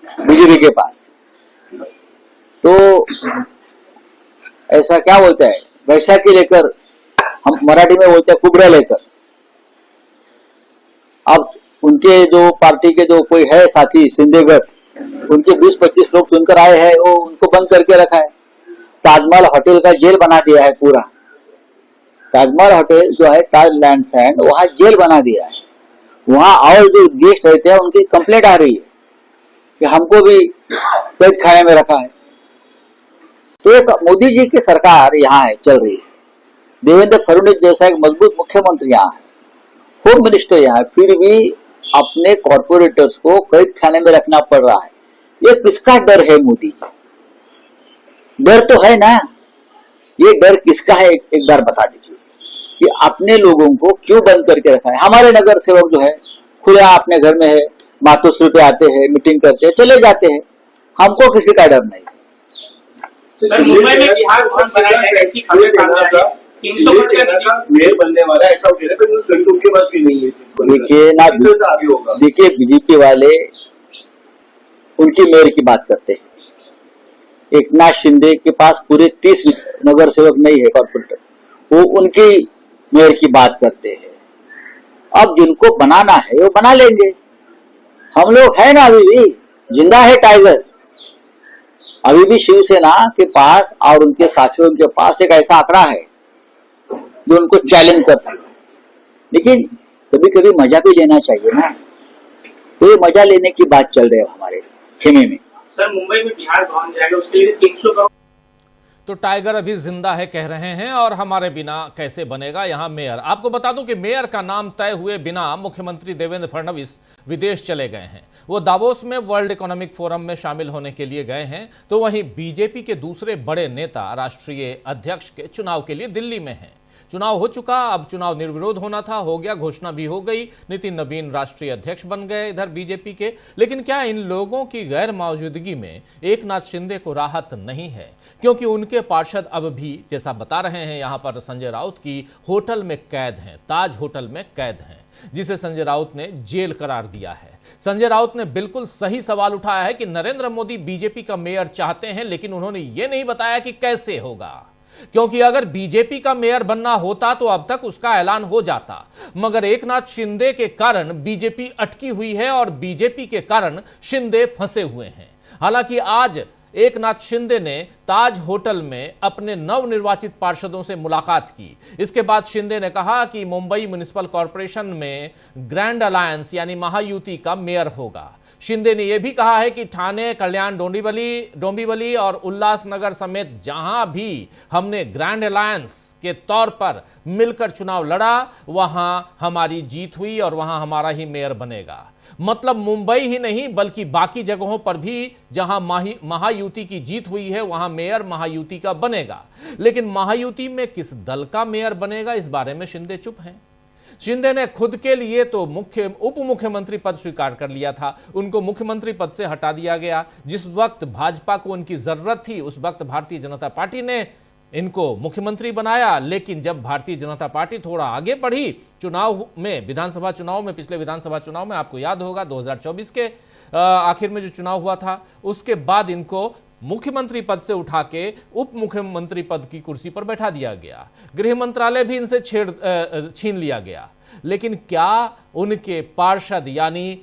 BJP के पास। तो ऐसा क्या बोलते हैं, वैशाखी लेकर, हम मराठी में बोलते हैं कुबरा लेकर। अब उनके जो पार्टी के जो कोई है साथी सिंधेगढ़, उनके 20-25 लोग चुनकर आए हैं, वो उनको बंद करके रखा है। ताजमहल होटल का जेल बना दिया है पूरा। ताजमहल होटल जो है ताज लैंड्स एंड, वहां जेल बना दिया है। वहां और जो गेस्ट रहते हैं उनकी कंप्लेंट आ रही है कि हमको भी कैद खाने में रखा है। तो एक मोदी जी की सरकार यहाँ है, चल रही है। देवेंद्र फडणवीस जैसा एक मजबूत मुख्यमंत्री यहाँ है, होम मिनिस्टर यहाँ है, फिर भी अपने कॉर्पोरेटर्स को कैद खाने में रखना पड़ रहा है। ये किसका डर है मोदी? डर तो है ना, ये डर किसका है एक बार बता दीजिए कि अपने लोगों को क्यों बंद करके रखा है। हमारे नगर सेवक जो है खुले अपने घर में है, मातोश्री पे आते हैं, मीटिंग करते हैं, चले जाते हैं, हमको किसी का डर नहीं। सर, मुंबई में बिहार भवन बनाया जाएगा, ऐसी खबरें सामने आ रही है। मेयर बनने वाला है ऐसा कह रहे हैं, उनके पास भी नहीं है। देखिए ना, देखिए बीजेपी वाले उनकी मेयर की बात करते हैं। एकनाथ शिंदे के पास पूरे 30 नगर सेवक नहीं है कॉर्पोरेटर, वो उनकी मेयर की बात करते हैं। अब जिनको बनाना है वो बना लेंगे। हम लोग है ना, अभी भी जिंदा है टाइगर। अभी भी शिवसेना के पास और उनके साथियों के पास एक ऐसा आंकड़ा है जो उनको चैलेंज कर सकता है। लेकिन कभी कभी मजा भी लेना चाहिए ना, तो ये मजा लेने की बात चल रही है हमारे खेमे में। सर, मुंबई में बिहार भवन जाएगा, उसके लिए 300 करोड़। तो टाइगर अभी जिंदा है कह रहे हैं, और हमारे बिना कैसे बनेगा यहाँ मेयर। आपको बता दूं कि मेयर का नाम तय हुए बिना मुख्यमंत्री देवेंद्र फडणवीस विदेश चले गए हैं। वो दावोस में वर्ल्ड इकोनॉमिक फोरम में शामिल होने के लिए गए हैं। तो वहीं बीजेपी के दूसरे बड़े नेता राष्ट्रीय अध्यक्ष के चुनाव के लिए दिल्ली में हैं। चुनाव हो चुका, अब चुनाव निर्विरोध होना था, हो गया, घोषणा भी हो गई। नितिन नवीन राष्ट्रीय अध्यक्ष बन गए इधर बीजेपी के। लेकिन क्या इन लोगों की गैर मौजूदगी में एकनाथ शिंदे को राहत नहीं है? क्योंकि उनके पार्षद अब भी, जैसा बता रहे हैं यहाँ पर संजय राउत, की होटल में कैद हैं, ताज होटल में कैद हैं, जिसे संजय राउत ने जेल करार दिया है। संजय राउत ने बिल्कुल सही सवाल उठाया है कि नरेंद्र मोदी बीजेपी का मेयर चाहते हैं, लेकिन उन्होंने ये नहीं बताया कि कैसे होगा। क्योंकि अगर बीजेपी का मेयर बनना होता तो अब तक उसका ऐलान हो जाता, मगर एकनाथ शिंदे के कारण बीजेपी अटकी हुई है और बीजेपी के कारण शिंदे फंसे हुए हैं। हालांकि आज एकनाथ शिंदे ने ताज होटल में अपने नवनिर्वाचित पार्षदों से मुलाकात की। इसके बाद शिंदे ने कहा कि मुंबई म्युनिसिपल कॉर्पोरेशन में ग्रैंड अलायंस यानी महायुति का मेयर होगा। शिंदे ने यह भी कहा है कि ठाणे, कल्याण, डोंबिवली और उल्लासनगर समेत जहां भी हमने ग्रैंड अलायंस के तौर पर मिलकर चुनाव लड़ा, वहां हमारी जीत हुई और वहां हमारा ही मेयर बनेगा। मतलब मुंबई ही नहीं बल्कि बाकी जगहों पर भी जहां महायुति की जीत हुई है वहां मेयर महायुति का बनेगा। लेकिन महायुति में किस दल का मेयर बनेगा, इस बारे में शिंदे चुप हैं। शिंदे ने खुद के लिए तो उप मुख्यमंत्री पद स्वीकार कर लिया था, उनको मुख्यमंत्री पद से हटा दिया गया। जिस वक्त भाजपा को उनकी जरूरत थी उस वक्त भारतीय जनता पार्टी ने इनको मुख्यमंत्री बनाया। लेकिन जब भारतीय जनता पार्टी थोड़ा आगे बढ़ी चुनाव में, विधानसभा चुनाव में, पिछले विधानसभा चुनाव में, आपको याद होगा 2024 के आखिर में जो चुनाव हुआ था, उसके बाद इनको मुख्यमंत्री पद से उठा के उप मुख्यमंत्री पद की कुर्सी पर बैठा दिया गया। गृह मंत्रालय भी इनसे छीन लिया गया। लेकिन क्या उनके पार्षद यानी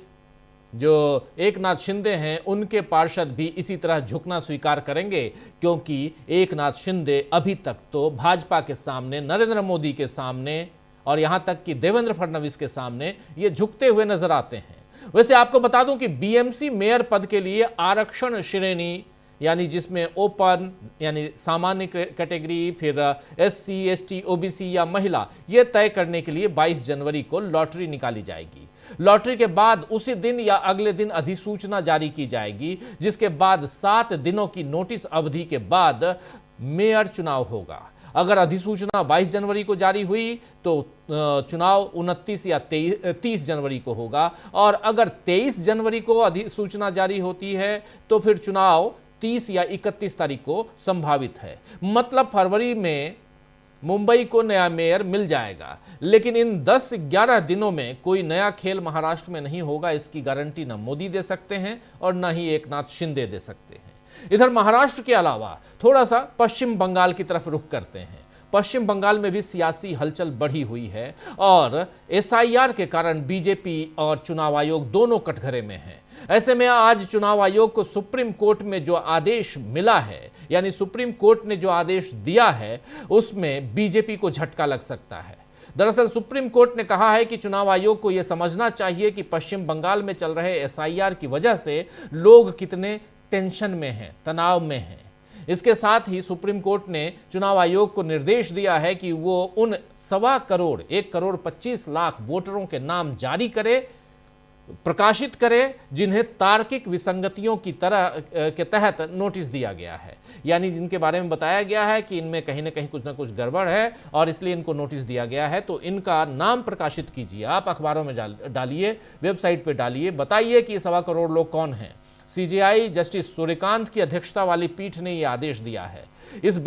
जो एकनाथ शिंदे हैं, उनके पार्षद भी इसी तरह झुकना स्वीकार करेंगे? क्योंकि एकनाथ शिंदे अभी तक तो भाजपा के सामने, नरेंद्र मोदी के सामने और यहां तक कि देवेंद्र फडणवीस के सामने ये झुकते हुए नजर आते हैं। वैसे आपको बता दूं कि बीएमसी मेयर पद के लिए आरक्षण श्रेणी यानी जिसमें ओपन यानी सामान्य कैटेगरी, फिर एससी, एसटी, ओबीसी या महिला, यह तय करने के लिए 22 जनवरी को लॉटरी निकाली जाएगी। लॉटरी के बाद उसी दिन या अगले दिन अधिसूचना जारी की जाएगी, जिसके बाद 7 दिनों की नोटिस अवधि के बाद मेयर चुनाव होगा। अगर अधिसूचना 22 जनवरी को जारी हुई तो चुनाव 29 या 30 जनवरी को होगा, और अगर 23 जनवरी को अधिसूचना जारी होती है तो फिर चुनाव 30 या 31 तारीख को संभावित है। मतलब फरवरी में मुंबई को नया मेयर मिल जाएगा, लेकिन इन 10-11 दिनों में कोई नया खेल महाराष्ट्र में नहीं होगा, इसकी गारंटी न मोदी दे सकते हैं और न ही एकनाथ शिंदे दे सकते हैं। इधर महाराष्ट्र के अलावा थोड़ा सा पश्चिम बंगाल की तरफ रुख करते हैं। पश्चिम बंगाल में भी सियासी हलचल बढ़ी हुई है और एसआईआर के कारण बीजेपी और चुनाव आयोग दोनों कटघरे में हैं। ऐसे में आज चुनाव आयोग को सुप्रीम कोर्ट में जो आदेश मिला है, यानी सुप्रीम कोर्ट ने जो आदेश दिया है, उसमें बीजेपी को झटका लग सकता है। दरअसल सुप्रीम कोर्ट ने कहा है कि चुनाव आयोग को यह समझना चाहिए कि पश्चिम बंगाल में चल रहे एसआईआर की वजह से लोग कितने टेंशन में हैं, तनाव में हैं। इसके साथ ही सुप्रीम कोर्ट ने चुनाव आयोग को निर्देश दिया है कि वो उन 1.25 करोड़ 1,25,00,000 वोटरों के नाम जारी करे, प्रकाशित करे, जिन्हें तार्किक विसंगतियों की तरह के तहत नोटिस दिया गया है, यानी जिनके बारे में बताया गया है कि इनमें कहीं ना कहीं कुछ ना कुछ गड़बड़ है और इसलिए इनको नोटिस दिया गया है। तो इनका नाम प्रकाशित कीजिए, आप अखबारों में डालिए, वेबसाइट पे डालिए, बताइए कि 1.25 करोड़ लोग कौन हैं। सीजेआई जस्टिस सूर्यकांत की अध्यक्षता वाली पीठ ने यह आदेश दिया है। इस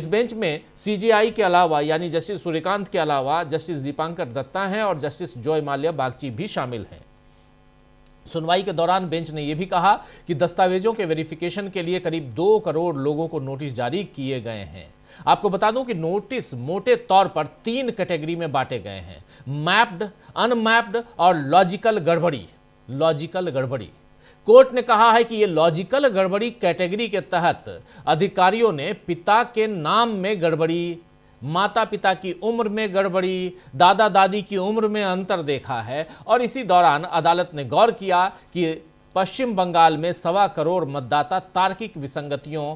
बेंच में सीजेआई के अलावा, यानी जस्टिस सूर्यकांत के अलावा जस्टिस दीपांकर दत्ता हैं और जस्टिस जॉय माल्या बागची भी शामिल हैं। सुनवाई के दौरान बेंच ने यह भी कहा कि दस्तावेजों के वेरिफिकेशन के लिए करीब 2 करोड़ लोगों को नोटिस जारी किए गए हैं। आपको बता दूं कि नोटिस मोटे तौर पर 3 कैटेगरी में बांटे गए हैं: मैप्ड, अनमैप्ड और लॉजिकल गड़बड़ी। कोर्ट ने कहा है कि यह लॉजिकल गड़बड़ी कैटेगरी के तहत अधिकारियों ने पिता के नाम में गड़बड़ी, माता पिता की उम्र में गड़बड़ी, दादा दादी की उम्र में अंतर देखा है और इसी दौरान अदालत ने गौर किया कि पश्चिम बंगाल में 1.25 करोड़ मतदाता तार्किक विसंगतियों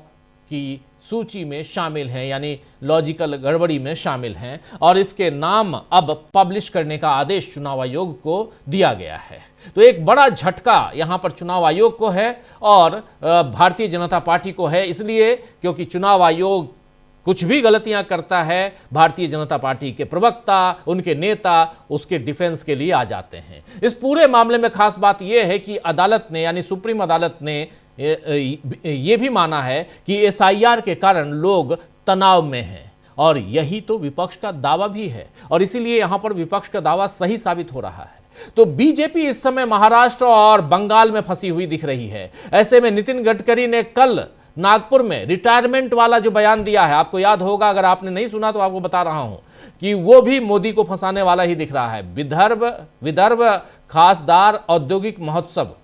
की सूची में शामिल हैं, यानी लॉजिकल गड़बड़ी में शामिल हैं और इसके नाम अब पब्लिश करने का आदेश चुनाव आयोग को दिया गया है। तो एक बड़ा झटका यहां पर चुनाव आयोग को है और भारतीय जनता पार्टी को है, इसलिए क्योंकि चुनाव आयोग कुछ भी गलतियां करता है, भारतीय जनता पार्टी के प्रवक्ता, उनके नेता उसके डिफेंस के लिए आ जाते हैं। इस पूरे मामले में खास बात यह है कि अदालत ने, यानी सुप्रीम अदालत ने ये भी माना है कि एसआईआर के कारण लोग तनाव में हैं और यही तो विपक्ष का दावा भी है और इसीलिए यहां पर विपक्ष का दावा सही साबित हो रहा है। तो बीजेपी इस समय महाराष्ट्र और बंगाल में फंसी हुई दिख रही है। ऐसे में नितिन गडकरी ने कल नागपुर में रिटायरमेंट वाला जो बयान दिया है, आपको याद होगा, अगर आपने नहीं सुना तो आपको बता रहा हूं कि वो भी मोदी को फंसाने वाला ही दिख रहा है। विदर्भ खासदार औद्योगिक महोत्सव,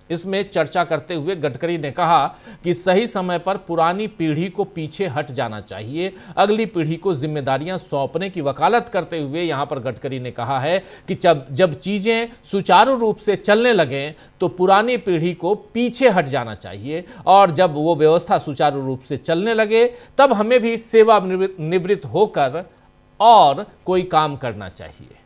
इसमें चर्चा करते हुए गडकरी ने कहा कि सही समय पर पुरानी पीढ़ी को पीछे हट जाना चाहिए, अगली पीढ़ी को जिम्मेदारियां सौंपने की वकालत करते हुए यहां पर गडकरी ने कहा है कि जब चीजें सुचारू रूप से चलने लगें तो पुरानी पीढ़ी को पीछे हट जाना चाहिए और जब वो व्यवस्था सुचारू रूप से चलने लगे तब हमें भी सेवानिवृत्त होकर और कोई काम करना चाहिए।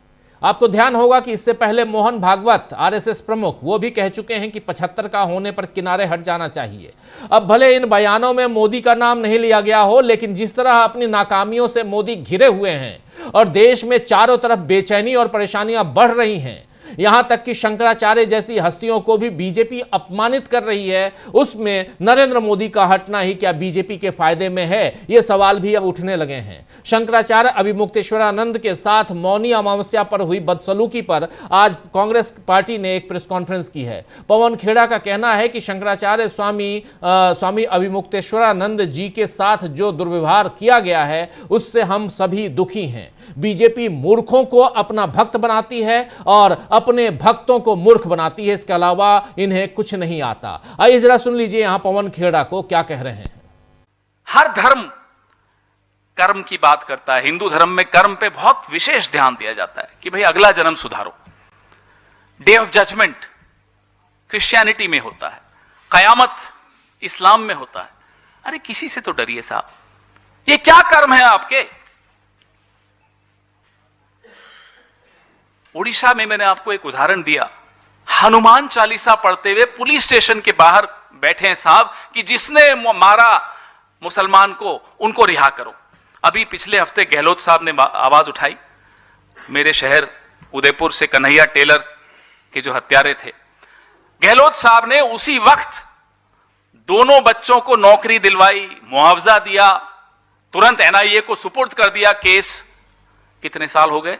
आपको ध्यान होगा कि इससे पहले मोहन भागवत, आरएसएस प्रमुख, वो भी कह चुके हैं कि 75 का होने पर किनारे हट जाना चाहिए। अब भले इन बयानों में मोदी का नाम नहीं लिया गया हो, लेकिन जिस तरह अपनी नाकामियों से मोदी घिरे हुए हैं और देश में चारों तरफ बेचैनी और परेशानियां बढ़ रही हैं, यहां तक कि शंकराचार्य जैसी हस्तियों को भी बीजेपी अपमानित कर रही है, उसमें नरेंद्र मोदी का हटना ही क्या बीजेपी के फायदे में है, यह सवाल भी अब उठने लगे हैं। शंकराचार्य अभिमुक्तेश्वरानंद के साथ मौनी अमावस्या पर हुई बदसलूकी पर आज कांग्रेस पार्टी ने एक प्रेस कॉन्फ्रेंस की है। पवन खेड़ा का कहना है कि शंकराचार्य स्वामी अभिमुक्तेश्वरानंद जी के साथ जो दुर्व्यवहार किया गया है उससे हम सभी दुखी हैं। बीजेपी मूर्खों को अपना भक्त बनाती है और अपने भक्तों को मूर्ख बनाती है, इसके अलावा इन्हें कुछ नहीं आता। आइए जरा सुन लीजिए यहां पवन खेड़ा को क्या कह रहे हैं। हर धर्म कर्म की बात करता है। हिंदू धर्म में कर्म पे बहुत विशेष ध्यान दिया जाता है कि भाई अगला जन्म सुधारो। डे ऑफ जजमेंट क्रिश्चियनिटी में होता है, कयामत इस्लाम में होता है। अरे किसी से तो डरिए साहब, ये क्या कर्म है आपके? उड़ीसा में मैंने आपको एक उदाहरण दिया, हनुमान चालीसा पढ़ते हुए पुलिस स्टेशन के बाहर बैठे हैं साहब कि जिसने मारा मुसलमान को उनको रिहा करो। अभी पिछले हफ्ते गहलोत साहब ने आवाज उठाई, मेरे शहर उदयपुर से कन्हैया टेलर के जो हत्यारे थे, गहलोत साहब ने उसी वक्त दोनों बच्चों को नौकरी दिलवाई, मुआवजा दिया। तुरंत एनआईए को सुपुर्द कर दिया केस। कितने साल हो गए?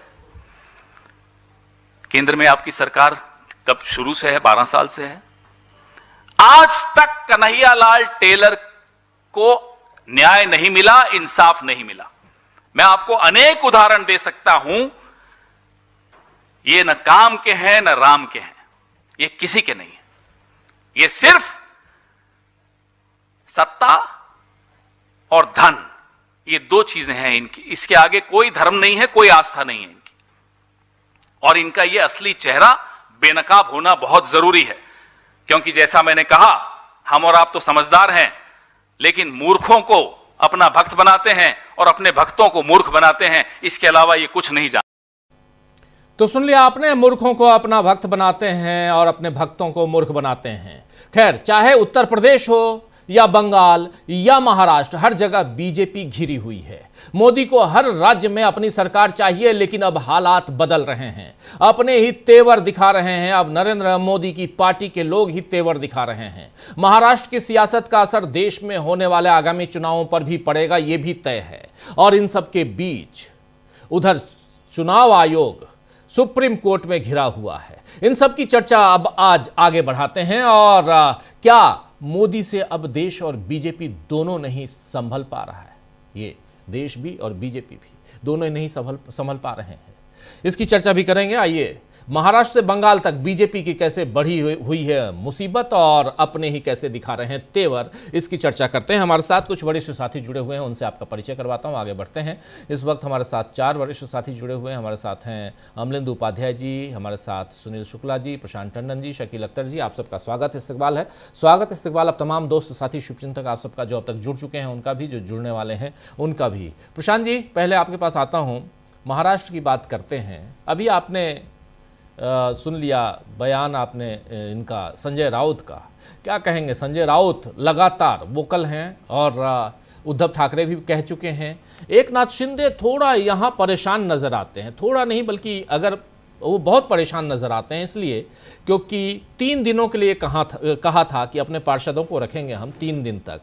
केंद्र में आपकी सरकार कब शुरू से है? 12 साल से है। आज तक कन्हैयालाल टेलर को न्याय नहीं मिला, इंसाफ नहीं मिला। मैं आपको अनेक उदाहरण दे सकता हूं। ये न काम के हैं न राम के हैं, ये किसी के नहीं है। ये सिर्फ सत्ता और धन, ये दो चीजें हैं इनकी। इसके आगे कोई धर्म नहीं है, कोई आस्था नहीं है इनकी। और इनका ये असली चेहरा बेनकाब होना बहुत जरूरी है, क्योंकि जैसा मैंने कहा, हम और आप तो समझदार हैं, लेकिन मूर्खों को अपना भक्त बनाते हैं और अपने भक्तों को मूर्ख बनाते हैं। इसके अलावा ये कुछ नहीं जानते। तो सुन लिया आपने, मूर्खों को अपना भक्त बनाते हैं और अपने भक्तों को मूर्ख बनाते हैं। खैर, चाहे उत्तर प्रदेश हो या बंगाल या महाराष्ट्र, हर जगह बीजेपी घिरी हुई है। मोदी को हर राज्य में अपनी सरकार चाहिए, लेकिन अब हालात बदल रहे हैं, अपने ही तेवर दिखा रहे हैं। अब नरेंद्र मोदी की पार्टी के लोग ही तेवर दिखा रहे हैं। महाराष्ट्र की सियासत का असर देश में होने वाले आगामी चुनावों पर भी पड़ेगा, यह भी तय है। और इन सब के बीच उधर चुनाव आयोग सुप्रीम कोर्ट में घिरा हुआ है। इन सब की चर्चा अब आज आगे बढ़ाते हैं। और क्या मोदी से अब देश और बीजेपी दोनों नहीं संभल पा रहा है? ये देश भी और बीजेपी भी दोनों नहीं संभल पा रहे हैं। इसकी चर्चा भी करेंगे। आइए, महाराष्ट्र से बंगाल तक बीजेपी की कैसे बढ़ी हुई है मुसीबत और अपने ही कैसे दिखा रहे हैं तेवर, इसकी चर्चा करते हैं। हमारे साथ कुछ वरिष्ठ साथी जुड़े हुए हैं, उनसे आपका परिचय करवाता हूं, आगे बढ़ते हैं। इस वक्त हमारे साथ 4 वरिष्ठ साथी जुड़े हुए हैं। हमारे साथ हैं अमलेंदु उपाध्याय जी, हमारे साथ सुनील शुक्ला जी, प्रशांत टंडन जी, शकील अख्तर जी। आप सबका स्वागत इस्तकबाल है। स्वागत इस्तकबाल अब तमाम दोस्त साथी शुभचिंतक आप सबका जो अब तक जुड़ चुके हैं उनका भी, जो जुड़ने वाले हैं उनका भी। प्रशांत जी, पहले आपके पास आता हूँ, महाराष्ट्र की बात करते हैं। अभी आपने सुन लिया बयान आपने इनका संजय राउत का, क्या कहेंगे? संजय राउत लगातार वोकल हैं और उद्धव ठाकरे भी कह चुके हैं। एकनाथ शिंदे थोड़ा यहाँ परेशान नज़र आते हैं, थोड़ा नहीं बल्कि अगर वो बहुत परेशान नज़र आते हैं, इसलिए क्योंकि 3 दिनों के लिए कहा था कि अपने पार्षदों को रखेंगे हम 3 दिन तक।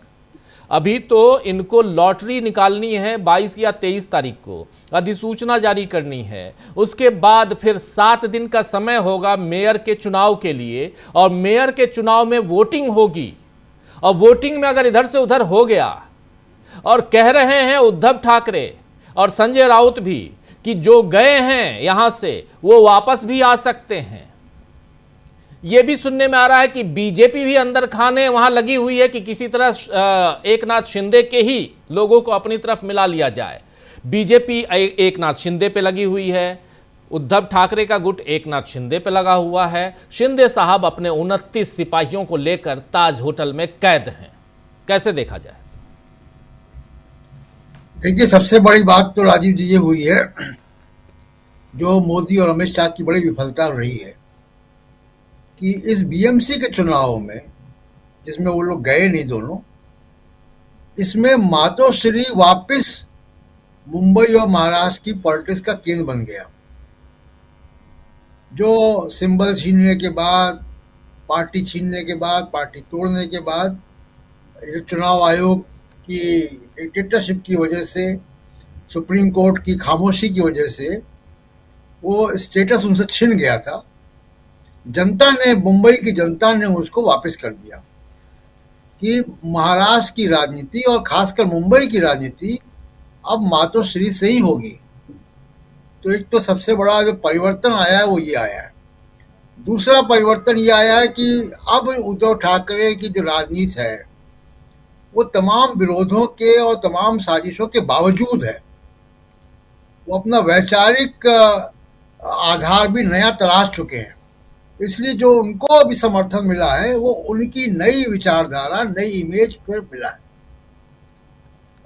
अभी तो इनको लॉटरी निकालनी है 22 या 23 तारीख को, अधिसूचना जारी करनी है। उसके बाद फिर 7 दिन का समय होगा मेयर के चुनाव के लिए, और मेयर के चुनाव में वोटिंग होगी। और वोटिंग में अगर इधर से उधर हो गया, और कह रहे हैं उद्धव ठाकरे और संजय राउत भी कि जो गए हैं यहां से वो वापस भी आ सकते हैं। यह भी सुनने में आ रहा है कि बीजेपी भी अंदर खाने वहां लगी हुई है कि किसी तरह एकनाथ शिंदे के ही लोगों को अपनी तरफ मिला लिया जाए। बीजेपी एकनाथ शिंदे पे लगी हुई है, उद्धव ठाकरे का गुट एकनाथ शिंदे पे लगा हुआ है। शिंदे साहब अपने 29 सिपाहियों को लेकर ताज होटल में कैद हैं। कैसे देखा जाए? देखिए, सबसे बड़ी बात तो राजीव जी ये हुई है, जो मोदी और अमित शाह की बड़ी विफलता रही है कि इस बीएमसी के चुनाव में, जिसमें वो लोग गए नहीं दोनों, इसमें मातोश्री वापस मुंबई और महाराष्ट्र की पॉलिटिक्स का केंद्र बन गया। जो सिंबल छीनने के बाद, पार्टी छीनने के बाद, पार्टी तोड़ने के बाद, चुनाव आयोग की डिक्टेटरशिप की वजह से, सुप्रीम कोर्ट की खामोशी की वजह से वो स्टेटस उनसे छिन गया था। जनता ने, मुंबई की जनता ने उसको वापस कर दिया कि महाराष्ट्र की राजनीति और खासकर मुंबई की राजनीति अब मातोश्री से ही होगी। तो एक तो सबसे बड़ा जो परिवर्तन आया है वो ये आया है। दूसरा परिवर्तन ये आया है कि अब उद्धव ठाकरे की जो राजनीति है वो तमाम विरोधों के और तमाम साजिशों के बावजूद है। वो अपना वैचारिक आधार भी नया तलाश चुके हैं। इसलिए जो उनको अभी समर्थन मिला है वो उनकी नई विचारधारा, नई इमेज पर मिला है।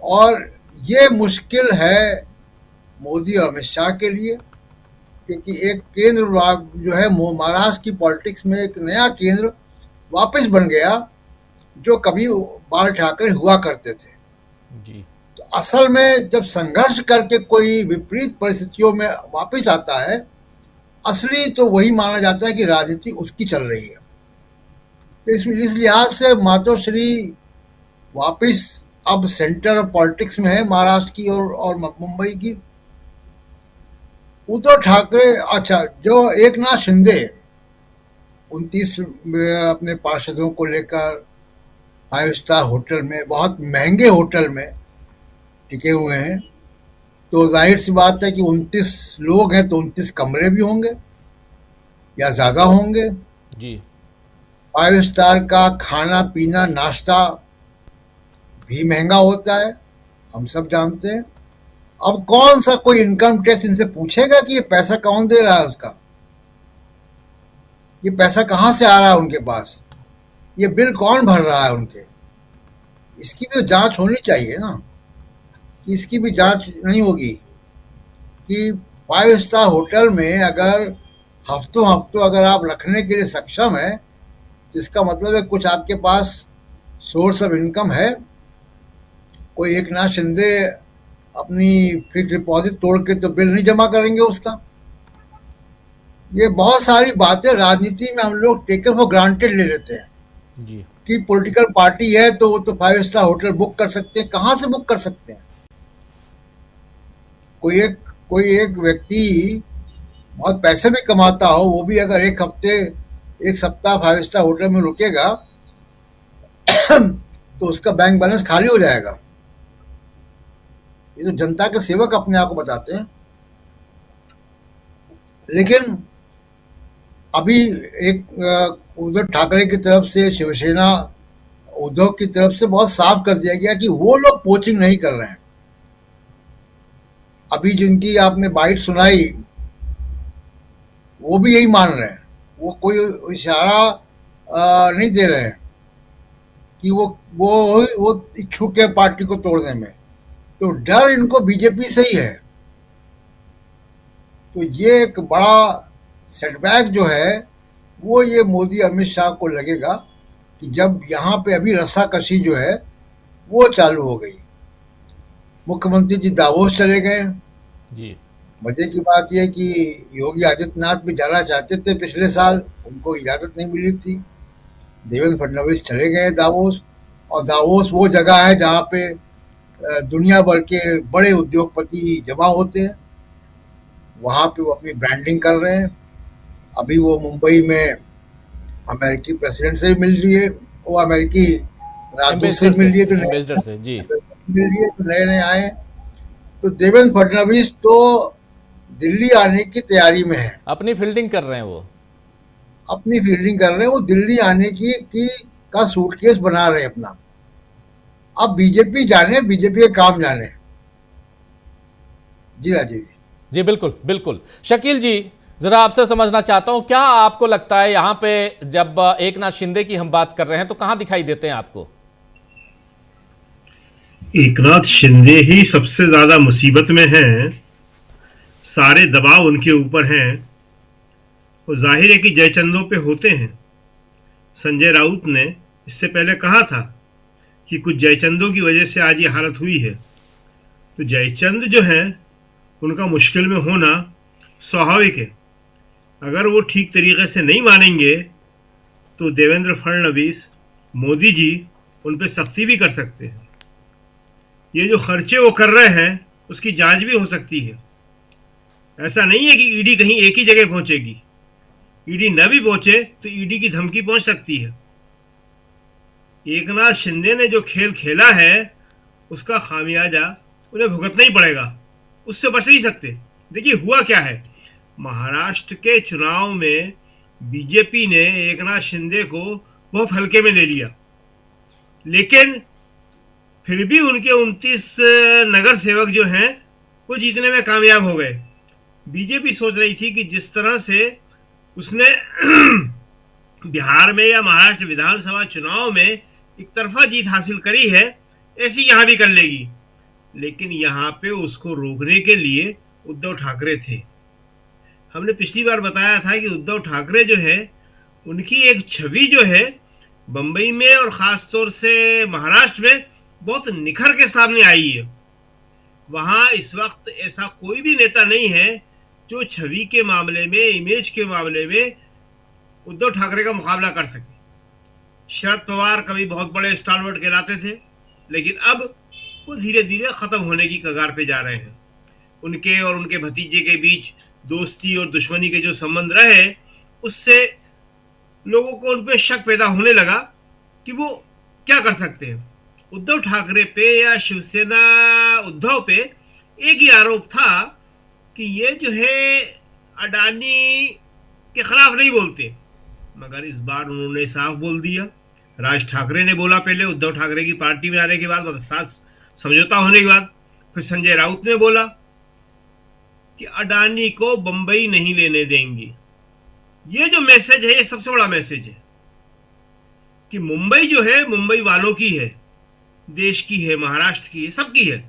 और ये मुश्किल है मोदी और अमित शाह के लिए, क्योंकि एक केंद्र जो है महाराष्ट्र की पॉलिटिक्स में एक नया केंद्र वापस बन गया, जो कभी बाल ठाकरे हुआ करते थे जी। तो असल में जब संघर्ष करके कोई विपरीत परिस्थितियों में वापस आता है, असली तो वही माना जाता है कि राजनीति उसकी चल रही है। तो इस लिहाज से मातोश्री वापस अब सेंटर ऑफ पॉलिटिक्स में है महाराष्ट्र की और मुंबई की। उद्धव ठाकरे, अच्छा, जो एकनाथ शिंदे 29 अपने पार्षदों को लेकर 5 स्टार होटल में, बहुत महंगे होटल में टिके हुए हैं, तो जाहिर सी बात है कि 29 लोग हैं तो 29 कमरे भी होंगे या ज़्यादा होंगे। जी 5 स्टार का खाना पीना नाश्ता भी महंगा होता है, हम सब जानते हैं। अब कौन सा कोई इनकम टैक्स इनसे पूछेगा कि ये पैसा कौन दे रहा है उसका, ये पैसा कहाँ से आ रहा है उनके पास, ये बिल कौन भर रहा है उनके? इसकी भी तो जांच होनी चाहिए ना, कि इसकी भी जांच नहीं होगी कि 5 स्टार होटल में अगर हफ्तों हफ्तों अगर आप रखने के लिए सक्षम है तो इसका मतलब है कुछ आपके पास सोर्स ऑफ इनकम है। कोई एकनाथ शिंदे अपनी फिक्स डिपॉजिट तोड़ के तो बिल नहीं जमा करेंगे उसका। ये बहुत सारी बातें राजनीति में हम लोग टेकन फॉर ग्रांटेड ले लेते हैं जी कि पॉलिटिकल पार्टी है तो वो तो 5 स्टार होटल बुक कर सकते हैं। कहाँ से बुक कर सकते हैं? कोई एक व्यक्ति बहुत पैसे भी कमाता हो, वो भी अगर एक सप्ताह 5 स्टार होटल में रुकेगा तो उसका बैंक बैलेंस खाली हो जाएगा। ये तो जनता के सेवक अपने आप को बताते हैं। लेकिन अभी एक उद्धव ठाकरे की तरफ से, शिवसेना उद्धव की तरफ से बहुत साफ कर दिया गया कि वो लोग पोचिंग नहीं कर रहे हैं। अभी जिनकी आपने बाइट सुनाई वो भी यही मान रहे हैं, वो कोई इशारा नहीं दे रहे हैं कि वो इच्छुक है पार्टी को तोड़ने में। तो डर इनको बीजेपी से ही है। तो ये एक बड़ा सेटबैक जो है वो ये मोदी अमित शाह को लगेगा कि जब यहाँ पे अभी रस्साकशी जो है वो चालू हो गई। मुख्यमंत्री जी दावोस चले गए। जी मजे की बात यह कि योगी आदित्यनाथ भी जाना चाहते थे पिछले साल, उनको इजाज़त नहीं मिली थी। देवेंद्र फडणवीस चले गए दावोस, और दावोस वो जगह है जहाँ पे दुनिया भर के बड़े उद्योगपति जमा होते हैं। वहाँ पे वो अपनी ब्रांडिंग कर रहे हैं। अभी वो मुंबई में अमेरिकी प्रेसिडेंट से मिल लिए, वो अमेरिकी राजदूत से मिल लिए, तो एम्बेसडर से जी मिल लिए तो नए आए। तो देवेंद्र फडणवीस तो दिल्ली आने की तैयारी में है, अपनी फील्डिंग कर रहे हैं, वो अपनी फील्डिंग कर रहे हैं। वो दिल्ली आने की का सूटकेस बना रहे हैं अपना। अब बीजेपी जाने, बीजेपी के काम जाने। जी राजीव जी। जी बिल्कुल बिल्कुल। शकील जी, जरा आपसे समझना चाहता हूं, क्या आपको लगता है यहाँ पे जब एकनाथ शिंदे की हम बात कर रहे हैं तो कहाँ दिखाई देते हैं आपको? एकनाथ शिंदे ही सबसे ज्यादा मुसीबत में हैं, सारे दबाव उनके ऊपर हैं। वो जाहिर है कि जयचंदों पे होते हैं। संजय राउत ने इससे पहले कहा था कि कुछ जयचंदों की वजह से आज ये हालत हुई है। तो जयचंद जो है उनका मुश्किल में होना स्वाभाविक है। अगर वो ठीक तरीके से नहीं मानेंगे तो देवेंद्र फडणवीस, मोदी जी उन पर सख्ती भी कर सकते हैं। ये जो खर्चे वो कर रहे हैं उसकी जांच भी हो सकती है। ऐसा नहीं है कि ईडी कहीं एक ही जगह पहुंचेगी। ईडी न भी पहुंचे तो ईडी की धमकी पहुंच सकती है। एकनाथ शिंदे ने जो खेल खेला है उसका खामियाजा उन्हें भुगतना ही पड़ेगा, उससे बच नहीं सकते। देखिए हुआ क्या है, महाराष्ट्र के चुनाव में बीजेपी ने एकनाथ शिंदे को बहुत हल्के में ले लिया, लेकिन फिर भी उनके 29 नगर सेवक जो हैं वो जीतने में कामयाब हो गए। बीजेपी सोच रही थी कि जिस तरह से उसने बिहार में या महाराष्ट्र विधानसभा चुनाव में एक तरफा जीत हासिल करी है, ऐसी यहाँ भी कर लेगी। लेकिन यहाँ पे उसको रोकने के लिए उद्धव ठाकरे थे। हमने पिछली बार बताया था कि उद्धव ठाकरे जो है उनकी एक छवि जो है बंबई में और ख़ास तौर से महाराष्ट्र में बहुत निखर के सामने आई है। वहाँ इस वक्त ऐसा कोई भी नेता नहीं है जो छवि के मामले में, इमेज के मामले में उद्धव ठाकरे का मुकाबला कर सके। शरद पवार कभी बहुत बड़े स्टालवर्ट कहलाते थे, लेकिन अब वो धीरे धीरे खत्म होने की कगार पे जा रहे हैं। उनके और उनके भतीजे के बीच दोस्ती और दुश्मनी के जो संबंध रहे, उससे लोगों को उन पे शक पैदा होने लगा कि वो क्या कर सकते हैं। उद्धव ठाकरे पे या शिवसेना उद्धव पे एक ही आरोप था कि ये जो है अडानी के खिलाफ नहीं बोलते, मगर इस बार उन्होंने साफ बोल दिया। राज ठाकरे ने बोला पहले, उद्धव ठाकरे की पार्टी में आने के बाद, मतलब साथ समझौता होने के बाद। फिर संजय राउत ने बोला कि अडानी को बंबई नहीं लेने देंगे। ये जो मैसेज है, ये सबसे बड़ा मैसेज है कि मुंबई जो है मुंबई वालों की है, देश की है, महाराष्ट्र की है, सबकी है,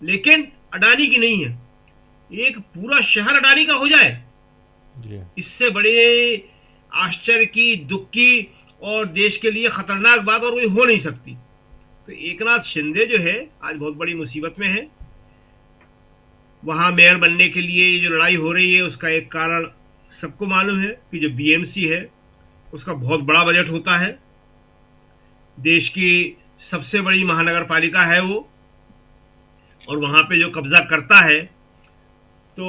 लेकिन अडानी की नहीं है। एक पूरा शहर अडानी का हो जाए, इससे बड़े आश्चर्य की, दुख की और देश के लिए खतरनाक बात और कोई हो नहीं सकती। तो एकनाथ शिंदे जो है आज बहुत बड़ी मुसीबत में है। वहां मेयर बनने के लिए ये जो लड़ाई हो रही है, उसका एक कारण सबको मालूम है कि जो बीएमसी है उसका बहुत बड़ा बजट होता है। देश की सबसे बड़ी महानगर पालिका है वो, और वहाँ पे जो कब्जा करता है तो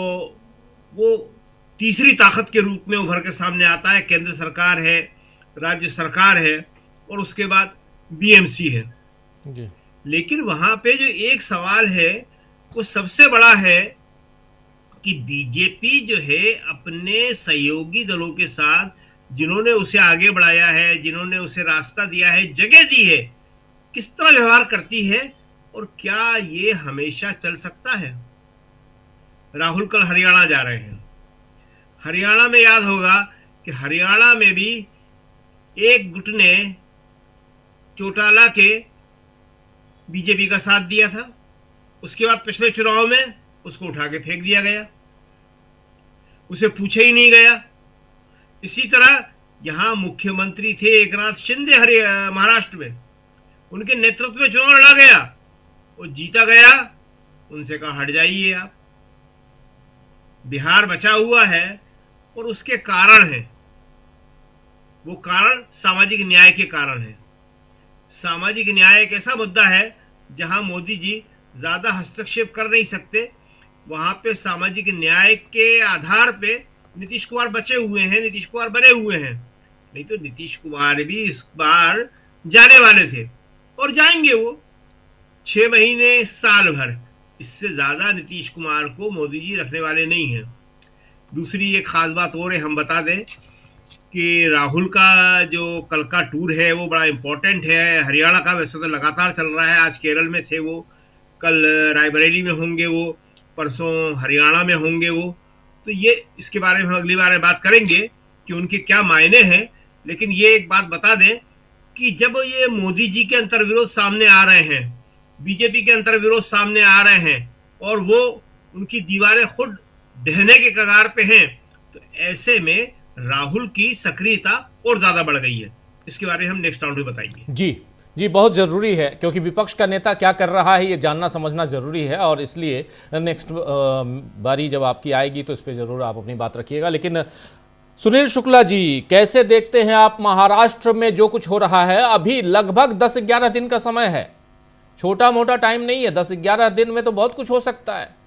वो तीसरी ताकत के रूप में उभर के सामने आता है। केंद्र सरकार है, राज्य सरकार है और उसके बाद बीएमसी है जी। लेकिन वहाँ पे जो एक सवाल है वो सबसे बड़ा है कि बीजेपी जो है अपने सहयोगी दलों के साथ, जिन्होंने उसे आगे बढ़ाया है, जिन्होंने उसे रास्ता दिया है, जगह दी है, किस तरह व्यवहार करती है और क्या ये हमेशा चल सकता है। राहुल कल हरियाणा जा रहे हैं। हरियाणा में याद होगा कि हरियाणा में भी एक गुट ने चौटाला के बीजेपी का साथ दिया था। उसके बाद पिछले चुनाव में उसको उठा के फेंक दिया गया, उसे पूछे ही नहीं गया। इसी तरह यहाँ मुख्यमंत्री थे एकनाथ शिंदे महाराष्ट्र में, उनके नेतृत्व में चुनाव लड़ा गया, वो जीता गया, उनसे कहा हट जाइए आप। बिहार बचा हुआ है और उसके कारण है, वो कारण सामाजिक न्याय के कारण है। सामाजिक न्याय एक ऐसा मुद्दा है जहां मोदी जी ज्यादा हस्तक्षेप कर नहीं सकते। वहां पे सामाजिक न्याय के आधार पे नीतीश कुमार बचे हुए हैं, नीतीश कुमार बने हुए हैं। नहीं तो नीतीश कुमार भी इस बार जाने वाले थे और जाएंगे वो 6 महीने, साल भर, इससे ज्यादा नीतीश कुमार को मोदी जी रखने वाले नहीं हैं। दूसरी एक खास बात और है, हम बता दें कि राहुल का जो कल का टूर है वो बड़ा इम्पोर्टेंट है। हरियाणा का वैसे तो लगातार चल रहा है, आज केरल में थे वो, कल रायबरेली में होंगे वो, परसों हरियाणा में होंगे वो। तो ये इसके बारे में हम अगली बार बात करेंगे कि उनके क्या मायने हैं। लेकिन ये एक बात बता दें कि जब ये मोदी जी के अंतर्विरोध सामने आ रहे हैं, बीजेपी के अंतर्विरोध सामने आ रहे हैं और वो उनकी दीवारें खुद ढहने के कगार पे हैं, तो ऐसे में राहुल की सक्रियता और ज्यादा बढ़ गई है। इसके बारे में हम नेक्स्ट राउंड में बताएंगे। जी जी, बहुत ज़रूरी है क्योंकि विपक्ष का नेता क्या कर रहा है ये जानना समझना ज़रूरी है, और इसलिए नेक्स्ट बारी जब आपकी आएगी तो इस पर ज़रूर आप अपनी बात रखिएगा। लेकिन सुनील शुक्ला जी, कैसे देखते हैं आप महाराष्ट्र में जो कुछ हो रहा है? अभी लगभग 10-11 दिन का समय है, छोटा मोटा टाइम नहीं है। 10-11 दिन में तो बहुत कुछ हो सकता है।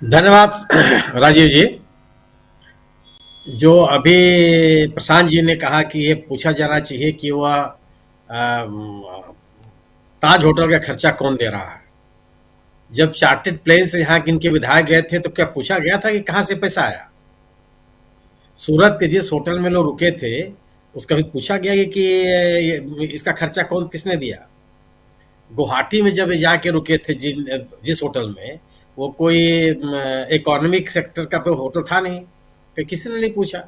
धन्यवाद राजीव जी। जो अभी प्रशांत जी ने कहा कि ये पूछा जाना चाहिए कि वह ताज होटल का खर्चा कौन दे रहा है। जब चार्टर्ड प्लेन से यहाँ इनके विधायक गए थे तो क्या पूछा गया था कि कहाँ से पैसा आया? सूरत के जिस होटल में लोग रुके थे उसका भी पूछा गया कि इसका खर्चा किसने दिया? गुवाहाटी में जब जाके रुके थे जिस होटल में, वो कोई इकोनॉमिक सेक्टर का तो होटल था नहीं, फिर किसी ने नहीं पूछा।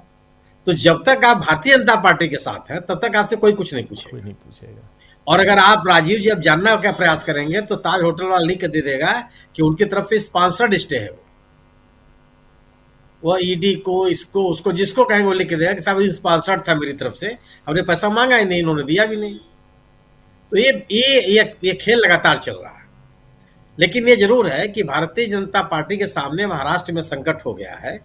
तो जब तक आप भारतीय जनता पार्टी के साथ हैं तब तक आपसे कोई कुछ नहीं पूछेगा। और अगर आप राजीव जी अब जानना क्या प्रयास करेंगे तो ताज होटल वाला लिख के दे देगा कि उनकी तरफ से स्पॉन्सर्ड स्टे है। वो ईडी को, इसको, उसको, जिसको कहेंगे वो लिख के देगा कि साहब स्पॉन्सर्ड था मेरी तरफ से, हमने पैसा मांगा ही नहीं, इन्होंने दिया भी नहीं। तो ये खेल लगातार चल रहा है। लेकिन ये जरूर है कि भारतीय जनता पार्टी के सामने महाराष्ट्र में संकट हो गया है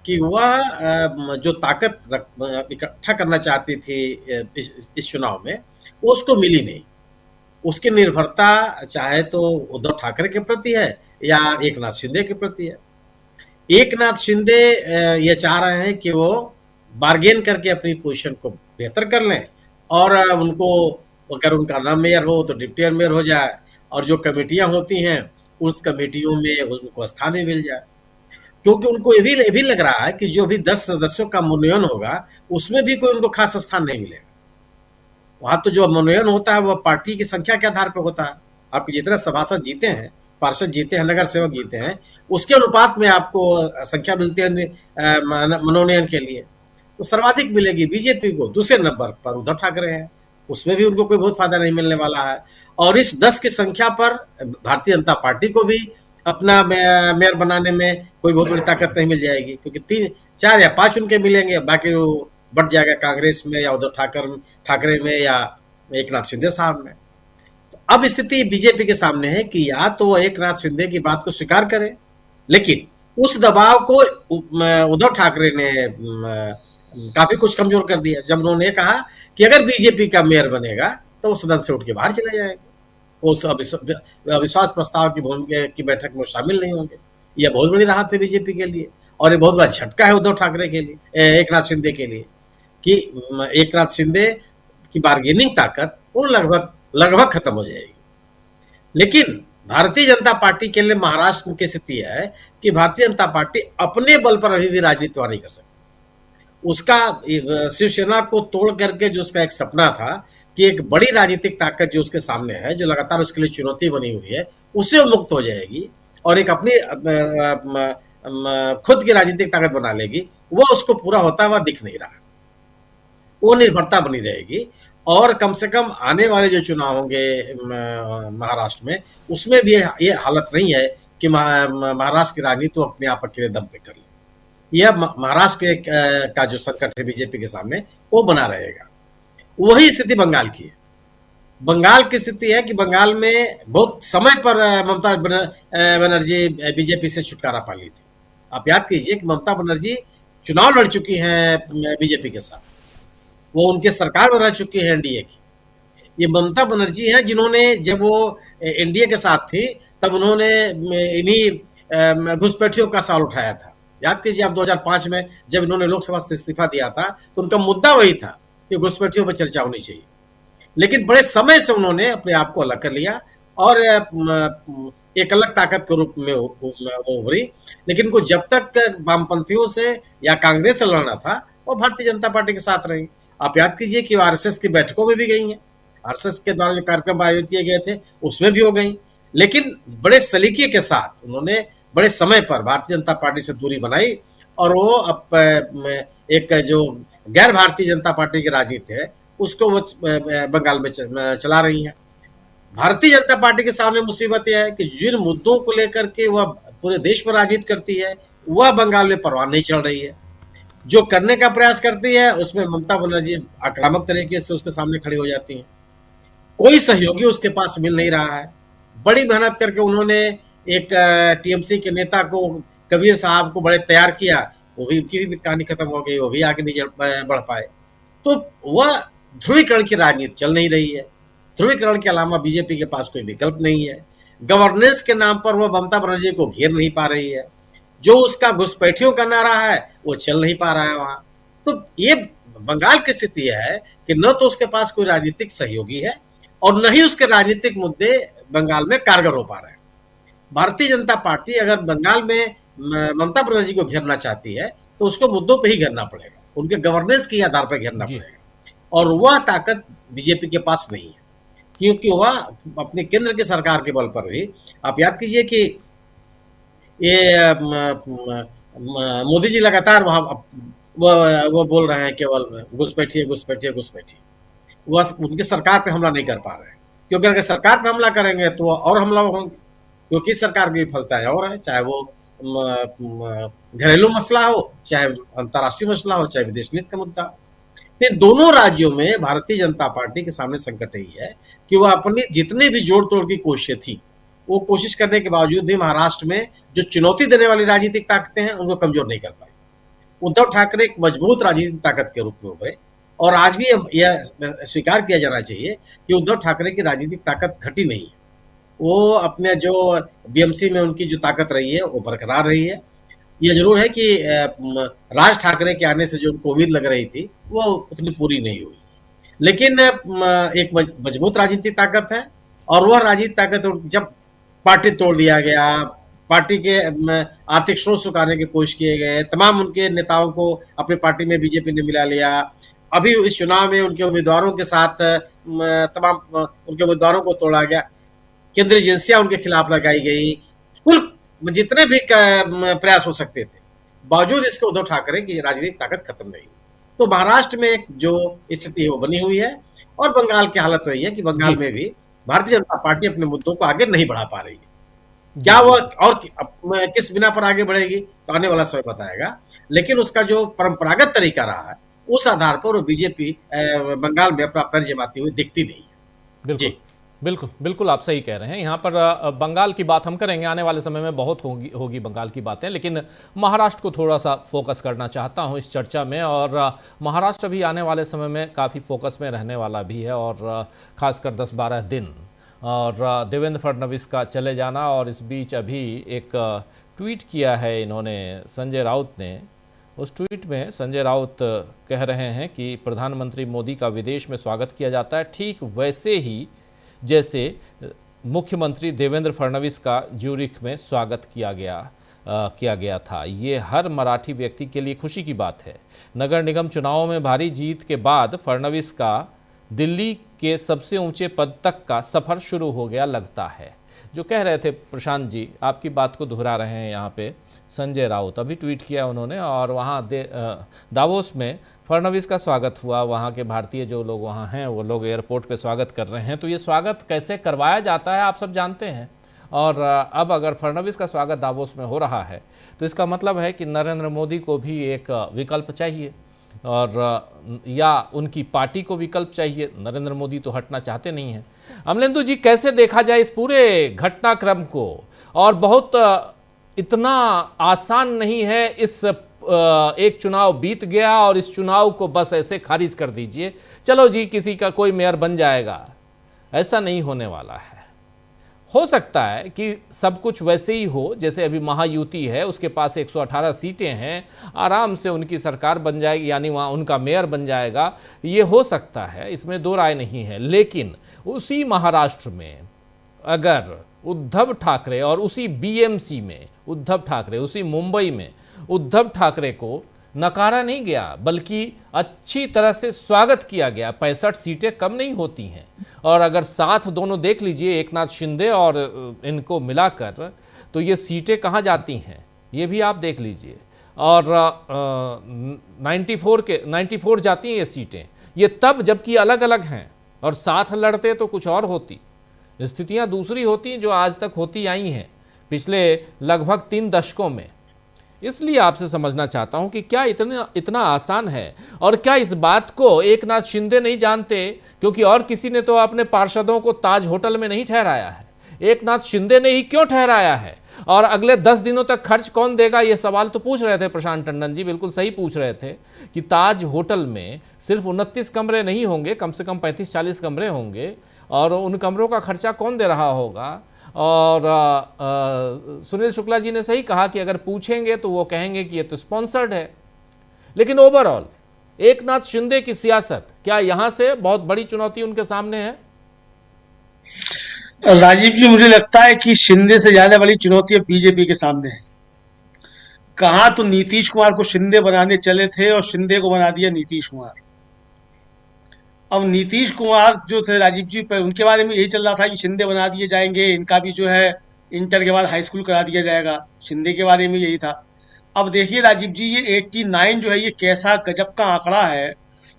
कि वह जो ताकत इकट्ठा करना चाहती थी इस चुनाव में, वो उसको मिली नहीं। उसकी निर्भरता चाहे तो उद्धव ठाकरे के प्रति है या एक नाथ शिंदे के प्रति है। एक नाथ शिंदे ये चाह रहे हैं कि वो बार्गेन करके अपनी पोजीशन को बेहतर कर लें और उनको, अगर उनका नाम मेयर हो तो डिप्टी मेयर हो जाए, और जो कमेटियां होती हैं उस कमेटियों में उनको स्थान भी मिल जाए, क्योंकि उनको ये भी लग रहा है कि जो भी 10 सदस्यों का मनोनयन होगा उसमें भी कोई उनको खास स्थान नहीं मिलेगा। वहां तो जो मनोनयन होता है वह पार्टी की संख्या के आधार पर होता है। आप जितने सभासद जीते हैं, पार्षद जीते हैं, नगर सेवक जीते हैं, उसके अनुपात में आपको संख्या मिलती है मनोनयन के लिए। तो सर्वाधिक मिलेगी बीजेपी को, दूसरे नंबर पर उद्धव ठाकरे हैं, उसमें भी उनको कोई बहुत फायदा नहीं मिलने वाला है। और इस 10 की संख्या पर भारतीय जनता पार्टी को भी अपना मेयर बनाने में कोई बहुत बड़ी ताकत नहीं मिल जाएगी, क्योंकि 3, 4 या 5 उनके मिलेंगे, बाकी वो बढ़ जाएगा कांग्रेस में या उद्धव ठाकरे में या एक नाथ शिंदे साहब में। तो अब स्थिति बीजेपी के सामने है कि या तो वो एक नाथ शिंदे की बात को स्वीकार करे, लेकिन उस दबाव को उद्धव ठाकरे ने काफी कुछ कमजोर कर दिया जब उन्होंने कहा कि अगर बीजेपी का मेयर बनेगा तो वो सदन से उठ के बाहर चले जाएंगे, उस अविश्वास प्रस्ताव की बैठक में शामिल नहीं होंगे। यह बहुत बड़ी राहत है बीजेपी के लिए, और ये बहुत बड़ा झटका है उद्धव ठाकरे के लिए, एक नाथ शिंदे के लिए, कि एक नाथ शिंदे की बार्गेनिंग ताकत वो लगभग खत्म हो जाएगी। लेकिन भारतीय जनता पार्टी के लिए महाराष्ट्र की स्थिति है कि भारतीय जनता पार्टी अपने बल पर अभी भी राजनीति नहीं कर सकती। उसका शिवसेना को तोड़ करके जो उसका एक सपना था कि एक बड़ी राजनीतिक ताकत जो उसके सामने है, जो लगातार उसके लिए चुनौती बनी हुई है, उससे वो मुक्त हो जाएगी और एक अपनी खुद की राजनीतिक ताकत बना लेगी। वो उसको पूरा होता हुआ दिख नहीं रहा, वो निर्भरता बनी रहेगी। और कम से कम आने वाले जो चुनाव होंगे महाराष्ट्र में, उसमें भी ये हालत नहीं है कि महाराष्ट्र की राजनीति तो अपने आप अकेले दम पे कर ले। यह महाराष्ट्र का जो संकट है बीजेपी के सामने, वो बना रहेगा। वही स्थिति बंगाल की है। बंगाल की स्थिति है कि बंगाल में बहुत समय पर ममता बनर्जी बीजेपी से छुटकारा पा ली थी। आप याद कीजिए कि ममता बनर्जी चुनाव लड़ चुकी हैं बीजेपी के साथ, वो उनके सरकार में रह चुकी है एनडीए की। ये ममता बनर्जी हैं जिन्होंने, जब वो एनडीए के साथ थी तब उन्होंने इन्हीं घुसपैठियों का सवाल उठाया था। याद कीजिए आप 2005 में जब इन्होंने लोकसभा से इस्तीफा दिया था तो उनका मुद्दा वही था कि घुसपैठियों पर चर्चा होनी चाहिए। लेकिन बड़े समय से उन्होंने अपने आप को अलग कर लिया और एक अलग ताकत के रूप में उभरी। लेकिन को जब तक वामपंथियों से या कांग्रेस से लड़ना था, वो भारतीय जनता पार्टी के साथ रही। आप याद कीजिए कि आरएसएस की बैठकों में भी गई हैं, आरएसएस के द्वारा जो कार्यक्रम आयोजित किए गए थे उसमें भी हो गई। लेकिन बड़े सलीके के साथ उन्होंने बड़े समय पर भारतीय जनता पार्टी से दूरी बनाई और वो अब एक जो गैर भारतीय जनता पार्टी की राजनीति है उसको वो बंगाल में चला रही है। भारतीय जनता पार्टी के सामने मुसीबत यह है कि जिन मुद्दों को लेकर के वह पूरे देश में राजनीति करती है, वह बंगाल में परवाह नहीं चल रही है। जो करने का प्रयास करती है उसमें ममता बनर्जी आक्रामक तरीके से उसके सामने खड़ी हो जाती है। कोई सहयोगी उसके पास मिल नहीं रहा है। बड़ी मेहनत करके उन्होंने एक टीएमसी के नेता को, कबीर साहब को बड़े तैयार किया, वो भी, उनकी भी कहानी खत्म हो गई, वो भी आगे नहीं बढ़ पाए। तो वह ध्रुवीकरण की राजनीति चल नहीं रही है। ध्रुवीकरण के अलावा बीजेपी के पास कोई विकल्प नहीं है। गवर्नेंस के नाम पर वह ममता बनर्जी को घेर नहीं पा रही है। जो उसका घुसपैठियों का नारा है वो चल नहीं पा रहा है वहां। तो ये बंगाल की स्थिति है कि न तो उसके पास कोई राजनीतिक सहयोगी है और न ही उसके राजनीतिक मुद्दे बंगाल में कारगर हो पा रहे हैं। भारतीय जनता पार्टी अगर बंगाल में ममता बनर्जी को घेरना चाहती है तो उसको मुद्दों पे ही घेरना पड़ेगा, उनके गवर्नेंस के आधार पर घेरना पड़ेगा। और वह ताकत बीजेपी के पास नहीं है, क्योंकि वह अपने केंद्र की सरकार के बल पर भी, आप याद कीजिए कि ये मोदी जी लगातार वहां वो बोल रहे हैं केवल घुसपैठिए घुसपैठिए घुसपैठिए। वह उनकी सरकार पे हमला नहीं कर पा रहे हैं, क्योंकि अगर सरकार पे हमला करेंगे तो और हमला होंगे, क्योंकि सरकार की विफलता है और है, चाहे वो घरेलू मसला हो, चाहे अंतर्राष्ट्रीय मसला हो, चाहे विदेश नीति का मुद्दा। इन दोनों राज्यों में भारतीय जनता पार्टी के सामने संकट यही है कि वह अपनी जितनी भी जोड़ तोड़ की कोशिशें थी, वो कोशिश करने के बावजूद भी महाराष्ट्र में जो चुनौती देने वाली राजनीतिक ताकतें हैं उनको कमजोर नहीं कर पाई। उद्धव ठाकरे एक मजबूत राजनीतिक ताकत के रूप में उभरे और आज भी यह स्वीकार किया जाना चाहिए कि उद्धव ठाकरे की राजनीतिक ताकत घटी नहीं है। वो अपने जो बीएमसी में उनकी जो ताकत रही है वो बरकरार रही है। ये जरूर है कि राज ठाकरे के आने से जो उनको उम्मीद लग रही थी वो उतनी पूरी नहीं हुई, लेकिन एक मजबूत राजनीतिक ताकत है। और वह राजनीतिक ताकत जब पार्टी तोड़ दिया गया, पार्टी के आर्थिक स्रोत सुखाने की कोशिश किए गए, तमाम उनके नेताओं को अपनी पार्टी में बीजेपी ने मिला लिया। अभी इस चुनाव में उनके उम्मीदवारों के साथ तमाम उनके उम्मीदवारों को तोड़ा गया, केंद्रीय एजेंसियां उनके खिलाफ लगाई गई, कुल जितने भी प्रयास हो सकते थे, बावजूद इसके उद्धव ठाकरे की राजनीतिक ताकत खत्म नहीं। तो महाराष्ट्र में एक जो स्थिति है वो बनी हुई है, और बंगाल की हालत वही है कि बंगाल में भी भारतीय जनता पार्टी अपने मुद्दों को आगे नहीं बढ़ा पा रही है। क्या वो और किस बिना पर आगे बढ़ेगी तो आने वाला समय बताएगा, लेकिन उसका जो परंपरागत तरीका रहा है उस आधार पर वो बीजेपी बंगाल में अपना पैर जमाती हुई दिखती नहीं है। बिल्कुल बिल्कुल बिल्कुल आप सही कह रहे हैं। यहाँ पर बंगाल की बात हम करेंगे, आने वाले समय में बहुत होगी बंगाल की बातें, लेकिन महाराष्ट्र को थोड़ा सा फोकस करना चाहता हूँ इस चर्चा में। और महाराष्ट्र भी आने वाले समय में काफ़ी फोकस में रहने वाला भी है, और ख़ासकर 10-12 दिन और देवेंद्र फडणवीस का चले जाना। और इस बीच अभी एक ट्वीट किया है इन्होंने, संजय राउत ने। उस ट्वीट में संजय राउत कह रहे हैं कि प्रधानमंत्री मोदी का विदेश में स्वागत किया जाता है, ठीक वैसे ही जैसे मुख्यमंत्री देवेंद्र फडणवीस का ज्यूरिख में स्वागत किया गया था। ये हर मराठी व्यक्ति के लिए खुशी की बात है। नगर निगम चुनावों में भारी जीत के बाद फडणवीस का दिल्ली के सबसे ऊंचे पद तक का सफ़र शुरू हो गया लगता है। जो कह रहे थे प्रशांत जी, आपकी बात को दोहरा रहे हैं यहाँ पे संजय राउत। अभी ट्वीट किया उन्होंने, और वहाँ दावोस में फडणवीस का स्वागत हुआ। वहाँ के भारतीय जो लोग वहाँ हैं वो लोग एयरपोर्ट पे स्वागत कर रहे हैं। तो ये स्वागत कैसे करवाया जाता है आप सब जानते हैं। और अब अगर फडणवीस का स्वागत दावोस में हो रहा है तो इसका मतलब है कि नरेंद्र मोदी को भी एक विकल्प चाहिए, और या उनकी पार्टी को विकल्प चाहिए। नरेंद्र मोदी तो हटना चाहते नहीं हैं। अमलेंदु जी, कैसे देखा जाए इस पूरे घटनाक्रम को? और बहुत इतना आसान नहीं है, इस एक चुनाव बीत गया और इस चुनाव को बस ऐसे खारिज कर दीजिए, चलो जी किसी का कोई मेयर बन जाएगा। ऐसा नहीं होने वाला है। हो सकता है कि सब कुछ वैसे ही हो जैसे अभी महायुति है, उसके पास 118 सीटें हैं, आराम से उनकी सरकार बन जाएगी, यानी वहाँ उनका मेयर बन जाएगा। ये हो सकता है, इसमें दो राय नहीं है। लेकिन उसी महाराष्ट्र में अगर उद्धव ठाकरे, और उसी बीएमसी में उद्धव ठाकरे, उसी मुंबई में उद्धव ठाकरे को नकारा नहीं गया, बल्कि अच्छी तरह से स्वागत किया गया। 65 सीटें कम नहीं होती हैं। और अगर साथ दोनों देख लीजिए, एकनाथ शिंदे और इनको मिलाकर, तो ये सीटें कहाँ जाती हैं ये भी आप देख लीजिए। और 94 जाती हैं ये सीटें। ये तब जबकि अलग अलग हैं, और साथ लड़ते तो कुछ और होती, स्थितियां दूसरी होती जो आज तक होती आई हैं पिछले लगभग 3 दशकों में। इसलिए आपसे समझना चाहता हूं कि क्या इतना आसान है, और क्या इस बात को एकनाथ शिंदे नहीं जानते? क्योंकि और किसी ने तो अपने पार्षदों को ताज होटल में नहीं ठहराया है, एकनाथ शिंदे ने ही क्यों ठहराया है? और अगले 10 दिनों तक खर्च कौन देगा, ये सवाल तो पूछ रहे थे प्रशांत टंडन जी, बिल्कुल सही पूछ रहे थे कि ताज होटल में सिर्फ 29 कमरे नहीं होंगे, कम से कम 35-40 कमरे होंगे, और उन कमरों का खर्चा कौन दे रहा होगा? और सुनील शुक्ला जी ने सही कहा कि अगर पूछेंगे तो वो कहेंगे कि ये तो स्पॉन्सर्ड है। लेकिन ओवरऑल एकनाथ शिंदे की सियासत, क्या यहां से बहुत बड़ी चुनौती उनके सामने है? राजीव जी, मुझे लगता है कि शिंदे से ज्यादा बड़ी चुनौती बीजेपी के सामने है। कहा तो नीतीश कुमार को शिंदे बनाने चले थे और शिंदे को बना दिया नीतीश कुमार। अब नीतीश कुमार जो थे राजीव जी, पर उनके बारे में यही चल रहा था कि शिंदे बना दिए जाएंगे, इनका भी जो है इंटर के बाद हाई स्कूल करा दिया जाएगा। शिंदे के बारे में यही था। अब देखिए राजीव जी, ये 89 जो है ये कैसा गजब का आंकड़ा है।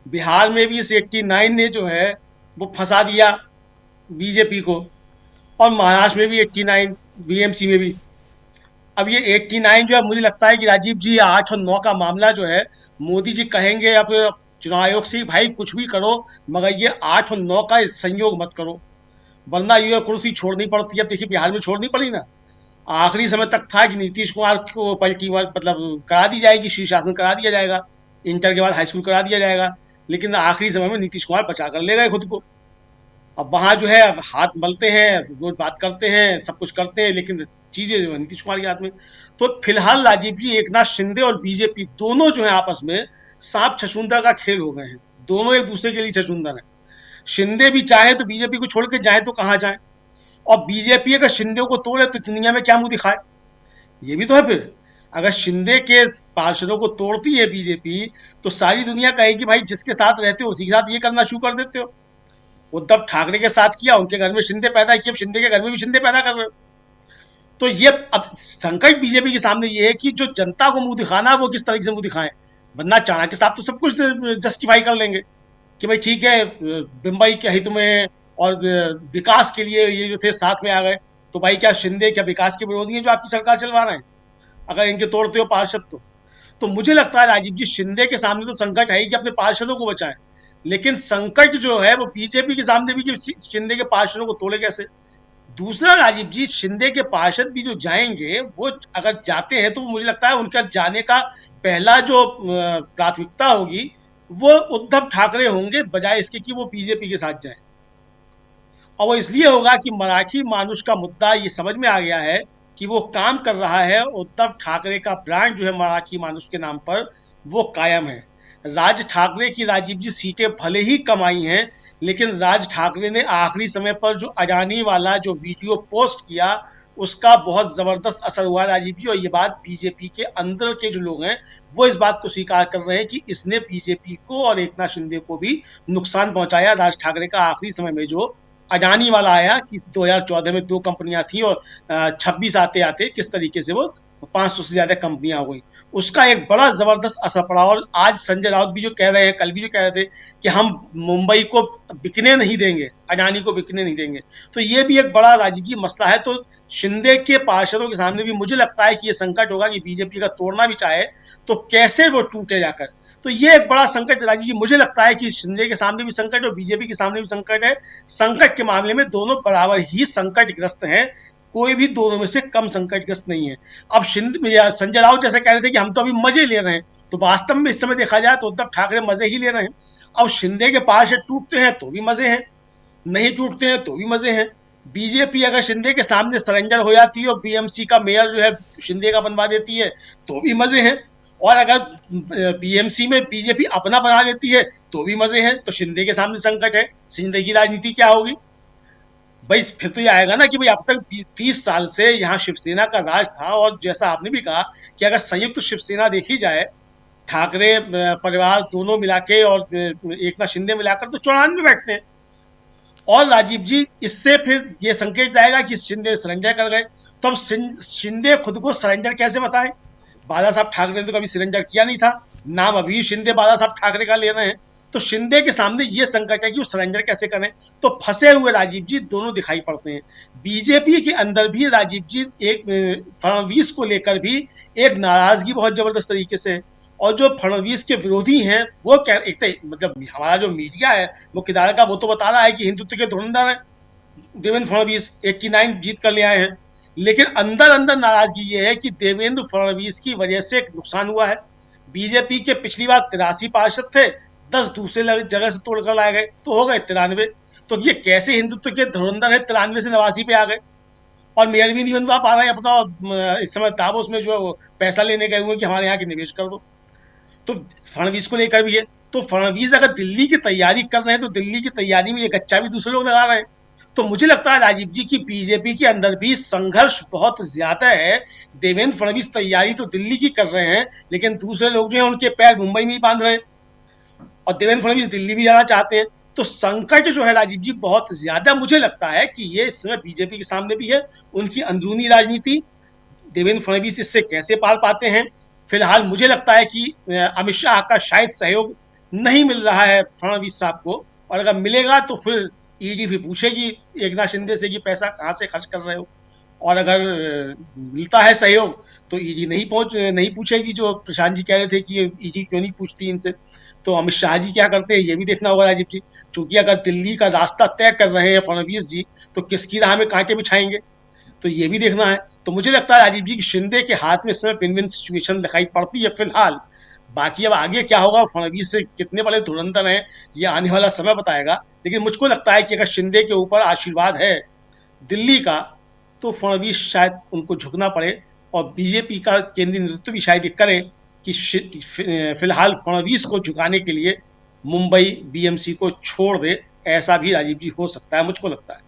बिहार में भी इस 89 ने जो है वो फंसा दिया बीजेपी को, और महाराष्ट्र में भी 89, बीएमसी में भी। अब ये 89 जो है, मुझे लगता है कि राजीव जी 8 और 9 का मामला जो है, मोदी जी कहेंगे अब चुनाव आयोग से भाई कुछ भी करो, मगर ये 8 और 9 का संयोग मत करो, वरना ये कुर्सी छोड़नी पड़ती है। अब देखिए बिहार में छोड़नी पड़ी ना, आखिरी समय तक था कि नीतीश कुमार को पलटी मतलब करा दी जाएगी, शीर्षासन करा दिया जाएगा, इंटर के बाद हाई स्कूल करा दिया जाएगा। लेकिन आखिरी समय में नीतीश कुमार बचा कर ले गए खुद को। अब वहां जो है अब हाथ मलते हैं, रोज बात करते हैं, सब कुछ करते हैं, लेकिन चीजें जो है नीतीश कुमार के हाथ में। तो फिलहाल राजीव जी, एकनाथ शिंदे और बीजेपी दोनों जो है आपस में सांप छछूंदर का खेल हो गए हैं। दोनों एक दूसरे के लिए छछूंदर है। शिंदे भी चाहे तो बीजेपी को छोड़ के जाए तो कहाँ जाए, और बीजेपी अगर शिंदे को तोड़े तो दुनिया में क्या मुंह दिखाए, ये भी तो है। फिर अगर शिंदे के पार्षदों को तोड़ती है बीजेपी, तो सारी दुनिया कहेगी भाई जिसके साथ रहते हो उसी के साथ ये करना शुरू कर देते हो। उद्धव ठाकरे के साथ किया, उनके घर में शिंदे पैदा किए, अब शिंदे के घर में भी शिंदे पैदा कर रहे हो। तो ये अब संकट बीजेपी के सामने ये है कि जो जनता को मुंह दिखाना है वो किस तरीके से मुंह दिखाएं। वरना चाणक्य साहब तो सब कुछ जस्टिफाई कर लेंगे कि भाई ठीक है, मुंबई के हित में और विकास के लिए ये जो थे साथ में आ गए। तो भाई क्या शिंदे क्या विकास के विरोधी हैं जो आपकी सरकार चलवा रहे हैं, अगर इनके तोड़ते हो पार्षद तो मुझे लगता है राजीव जी, शिंदे के सामने तो संकट है ही कि अपने पार्षदों को बचाएं, लेकिन संकट जो है वो बीजेपी के सामने भी कि शिंदे के पार्षदों को तोड़े कैसे। दूसरा राजीव जी, शिंदे के पार्षद भी जो जाएंगे, वो अगर जाते हैं तो मुझे लगता है उनका जाने का पहला जो प्राथमिकता होगी वो उद्धव ठाकरे होंगे, बजाय इसके कि वो बीजेपी के साथ जाएं। और वो इसलिए होगा कि मराठी मानुष का मुद्दा ये समझ में आ गया है कि वो काम कर रहा है। उद्धव ठाकरे का ब्रांड जो है मराठी मानुष के नाम पर वो कायम है। राज ठाकरे की राजीव जी सीटें भले ही कमाई हैं, लेकिन राज ठाकरे ने आखिरी समय पर जो अडानी वाला जो वीडियो पोस्ट किया उसका बहुत जबरदस्त असर हुआ राजीव जी। और ये बात बीजेपी के अंदर के जो लोग हैं वो इस बात को स्वीकार कर रहे हैं कि इसने बीजेपी को और एकनाथ शिंदे को भी नुकसान पहुंचाया। राज ठाकरे का आखिरी समय में जो अडानी वाला आया कि 2014 में 2 कंपनियां थी और 26 आते आते किस तरीके से वो 500 से ज्यादा कंपनियां हो गई, उसका एक बड़ा जबरदस्त असर पड़ा। और आज संजय राउत भी जो कह रहे हैं, कल भी जो कह रहे थे कि हम मुंबई को बिकने नहीं देंगे, अडानी को बिकने नहीं देंगे, तो ये भी एक बड़ा राजनीतिक मसला है। तो शिंदे के पार्षदों के सामने भी मुझे लगता है कि ये संकट होगा कि बीजेपी का तोड़ना भी चाहे तो कैसे वो टूटे जाकर। तो ये एक बड़ा संकट राजीव जी, मुझे लगता है कि शिंदे के सामने भी संकट और बीजेपी के सामने भी संकट है। संकट के मामले में दोनों बराबर ही संकटग्रस्त हैं, कोई भी दोनों में से कम संकटग्रस्त नहीं है। अब संजय राउत जैसे कह रहे थे कि हम तो अभी मजे ले रहे हैं, तो वास्तव में इस समय देखा जाए तो उद्धव ठाकरे मजे ही ले रहे हैं। अब शिंदे के पार्षद टूटते हैं तो भी मजे हैं, नहीं टूटते हैं तो भी मजे हैं। बीजेपी अगर शिंदे के सामने सरेंडर हो जाती है और बीएमसी का मेयर जो है शिंदे का बनवा देती है तो भी मजे हैं, और अगर बीएमसी में बीजेपी अपना बना लेती है तो भी मजे हैं। तो शिंदे के सामने संकट है, शिंदे की राजनीति क्या होगी भाई। फिर तो ये आएगा ना कि भाई अब तक 30 साल से यहाँ शिवसेना का राज था, और जैसा आपने भी कहा कि अगर संयुक्त शिवसेना देखी जाए, ठाकरे परिवार दोनों मिला के और एकनाथ शिंदे मिलाकर तो 94 बैठते हैं। और राजीव जी, इससे फिर ये संकेत जाएगा कि शिंदे सरेंडर कर गए, तो अब शिंदे खुद को सरेंडर कैसे बताएं। बाला साहब ठाकरे ने तो कभी सरेंडर किया नहीं था, नाम अभी शिंदे बाला साहब ठाकरे का ले रहे हैं। तो शिंदे के सामने ये संकट है कि वो सरेंडर कैसे करें। तो फंसे हुए राजीव जी दोनों दिखाई पड़ते हैं। बीजेपी के अंदर भी राजीव जी एक फडणवीस को लेकर भी एक नाराजगी बहुत जबरदस्त तरीके से है, और जो फडणवीस के विरोधी हैं वो क्या, एक तो मतलब हमारा जो मीडिया है मुख्यधारा का, वो तो बता रहा है कि हिंदुत्व के धुरंधर है देवेंद्र फडणवीस, 89 जीत कर ले आए हैं, लेकिन अंदर अंदर नाराजगी ये है कि देवेंद्र फडणवीस की वजह से एक नुकसान हुआ है। बीजेपी के पिछली बार 83 पार्षद थे, 10 दूसरे जगह से तोड़कर लाए गए तो हो गए 93। तो ये कैसे हिंदुत्व के धुरंधर है 93 से 89 पे आ गए, और मेयर भी नहीं बनवा पा रहे हैं अपना। इस समय दावोस में जो है वो पैसा लेने गए हुए कि हमारे यहाँ की निवेश कर दो। तो फडणवीस को लेकर भी है। तो फडणवीस अगर दिल्ली की तैयारी कर रहे हैं तो दिल्ली की तैयारी में एक अच्छा भी दूसरे लोग लगा रहे हैं। तो मुझे लगता है राजीव जी की बीजेपी के अंदर भी संघर्ष बहुत ज्यादा है। देवेंद्र फडणवीस तैयारी तो दिल्ली की कर रहे हैं, लेकिन दूसरे लोग जो हैं उनके पैर मुंबई में ही बांध रहे हैं, और देवेंद्र फडणवीस दिल्ली भी जाना चाहते हैं। तो संकट जो है राजीव जी बहुत ज्यादा मुझे लगता है कि ये इस समय बीजेपी के सामने भी है। उनकी अंदरूनी राजनीति, देवेंद्र फडणवीस इससे कैसे पार पाते हैं। फिलहाल मुझे लगता है कि अमित शाह का शायद सहयोग नहीं मिल रहा है फडणवीस साहब को, और अगर मिलेगा तो फिर ईडी भी पूछेगी एकनाथ शिंदे से कि पैसा कहाँ से खर्च कर रहे हो, और अगर मिलता है सहयोग तो ईडी नहीं पूछेगी। जो प्रशांत जी कह रहे थे कि ईडी क्यों नहीं पूछती इनसे, तो अमित शाह जी क्या करते हैं ये भी देखना होगा राजीव जी, क्योंकि अगर दिल्ली का रास्ता तय कर रहे हैं फडणवीस जी तो किसकी राह में कांटे बिछाएंगे, तो ये भी देखना है। तो मुझे लगता है राजीव जी कि शिंदे के हाथ में इस समय विन विन सिचुएशन दिखाई पड़ती है फिलहाल। बाकी अब आगे क्या होगा, फडणवीस से कितने बड़े धुरंधर हैं ये आने वाला समय बताएगा। लेकिन मुझको लगता है कि अगर शिंदे के ऊपर आशीर्वाद है दिल्ली का, तो फडणवीस शायद उनको झुकना पड़े, और बीजेपी का केंद्रीय नेतृत्व भी शायद ये करे कि फिलहाल फडणवीस को झुकाने के लिए मुंबई बीएमसी को छोड़ दे। ऐसा भी राजीव जी हो सकता है, मुझको लगता है।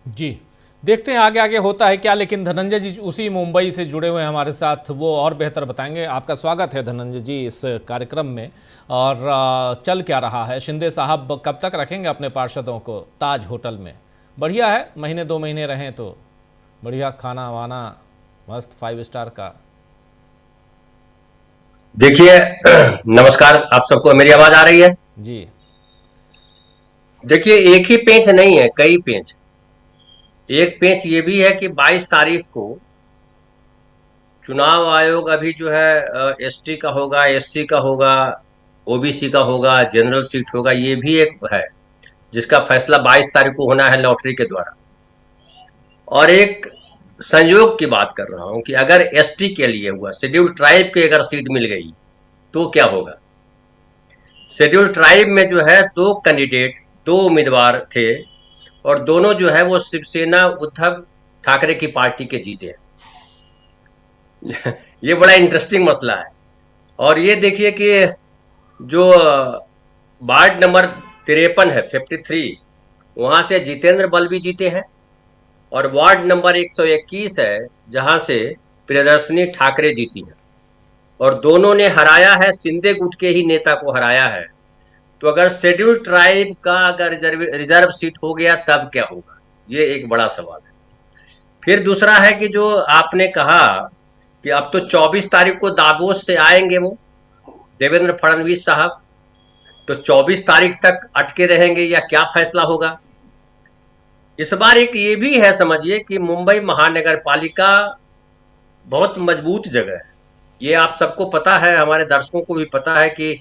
जी, देखते हैं आगे आगे होता है क्या। लेकिन धनंजय जी उसी मुंबई से जुड़े हुए हैं हमारे साथ, वो और बेहतर बताएंगे। आपका स्वागत है धनंजय जी इस कार्यक्रम में। और चल क्या रहा है, शिंदे साहब कब तक रखेंगे अपने पार्षदों को ताज होटल में? बढ़िया है, महीने 2 महीने रहें तो बढ़िया, खाना वाना मस्त 5 स्टार का। देखिए, नमस्कार आप सबको, मेरी आवाज आ रही है जी? देखिए, एक ही पेंच नहीं है, कई पेंच। एक पेंच ये भी है कि 22 तारीख को चुनाव आयोग अभी जो है एसटी का होगा, एससी का होगा, ओबीसी का होगा, जनरल सीट होगा, ये भी एक है जिसका फैसला 22 तारीख को होना है लॉटरी के द्वारा। और एक संयोग की बात कर रहा हूं कि अगर एसटी के लिए हुआ, शेड्यूल्ड ट्राइब की अगर सीट मिल गई तो क्या होगा। शेड्यूल्ड ट्राइब में जो है 2 कैंडिडेट, 2 उम्मीदवार थे, और दोनों जो है वो शिवसेना उद्धव ठाकरे की पार्टी के जीते हैं। ये बड़ा इंटरेस्टिंग मसला है। और ये देखिए कि जो वार्ड नंबर 53 है, 53, वहां से जितेंद्र बल भी जीते हैं, और वार्ड नंबर 121 है जहां से प्रियदर्शनी ठाकरे जीती है, और दोनों ने हराया है, शिंदे गुट के ही नेता को हराया है। तो अगर शेड्यूल्ड ट्राइब का अगर रिजर्व सीट हो गया तब क्या होगा, ये एक बड़ा सवाल है। फिर दूसरा है कि जो आपने कहा कि अब तो 24 तारीख को दावोस से आएंगे वो देवेंद्र फडणवीस साहब, तो 24 तारीख तक अटके रहेंगे या क्या फैसला होगा। इस बार एक ये भी है, समझिए कि मुंबई महानगर पालिका बहुत मजबूत जगह है। ये आप सबको पता है, हमारे दर्शकों को भी पता है कि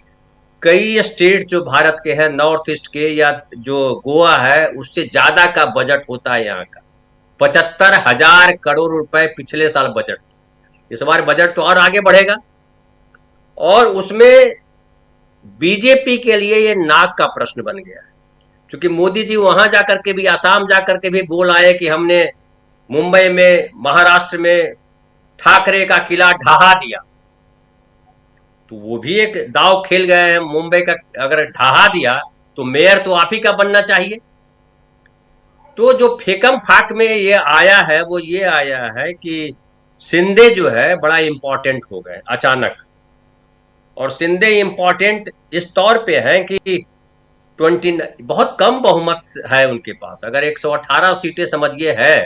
कई स्टेट जो भारत के हैं, नॉर्थ ईस्ट के या जो गोवा है, उससे ज्यादा का बजट होता है यहाँ का। 75,000 करोड़ रुपए पिछले साल बजट, इस बार बजट तो और आगे बढ़ेगा। और उसमें बीजेपी के लिए ये नाक का प्रश्न बन गया है, क्योंकि मोदी जी वहां जाकर के भी, आसाम जाकर के भी बोल आए कि हमने मुंबई में, महाराष्ट्र में ठाकरे का किला ढहा दिया। तो वो भी एक दाव खेल गए हैं। मुंबई का अगर ढहा दिया तो मेयर तो आप ही का बनना चाहिए। तो जो फेकम फाक में ये आया है वो ये आया है कि शिंदे जो है बड़ा इंपॉर्टेंट हो गए अचानक। और शिंदे इंपॉर्टेंट इस तौर पे हैं कि 29 बहुत कम बहुमत है उनके पास। अगर 118 सीटें समझिए है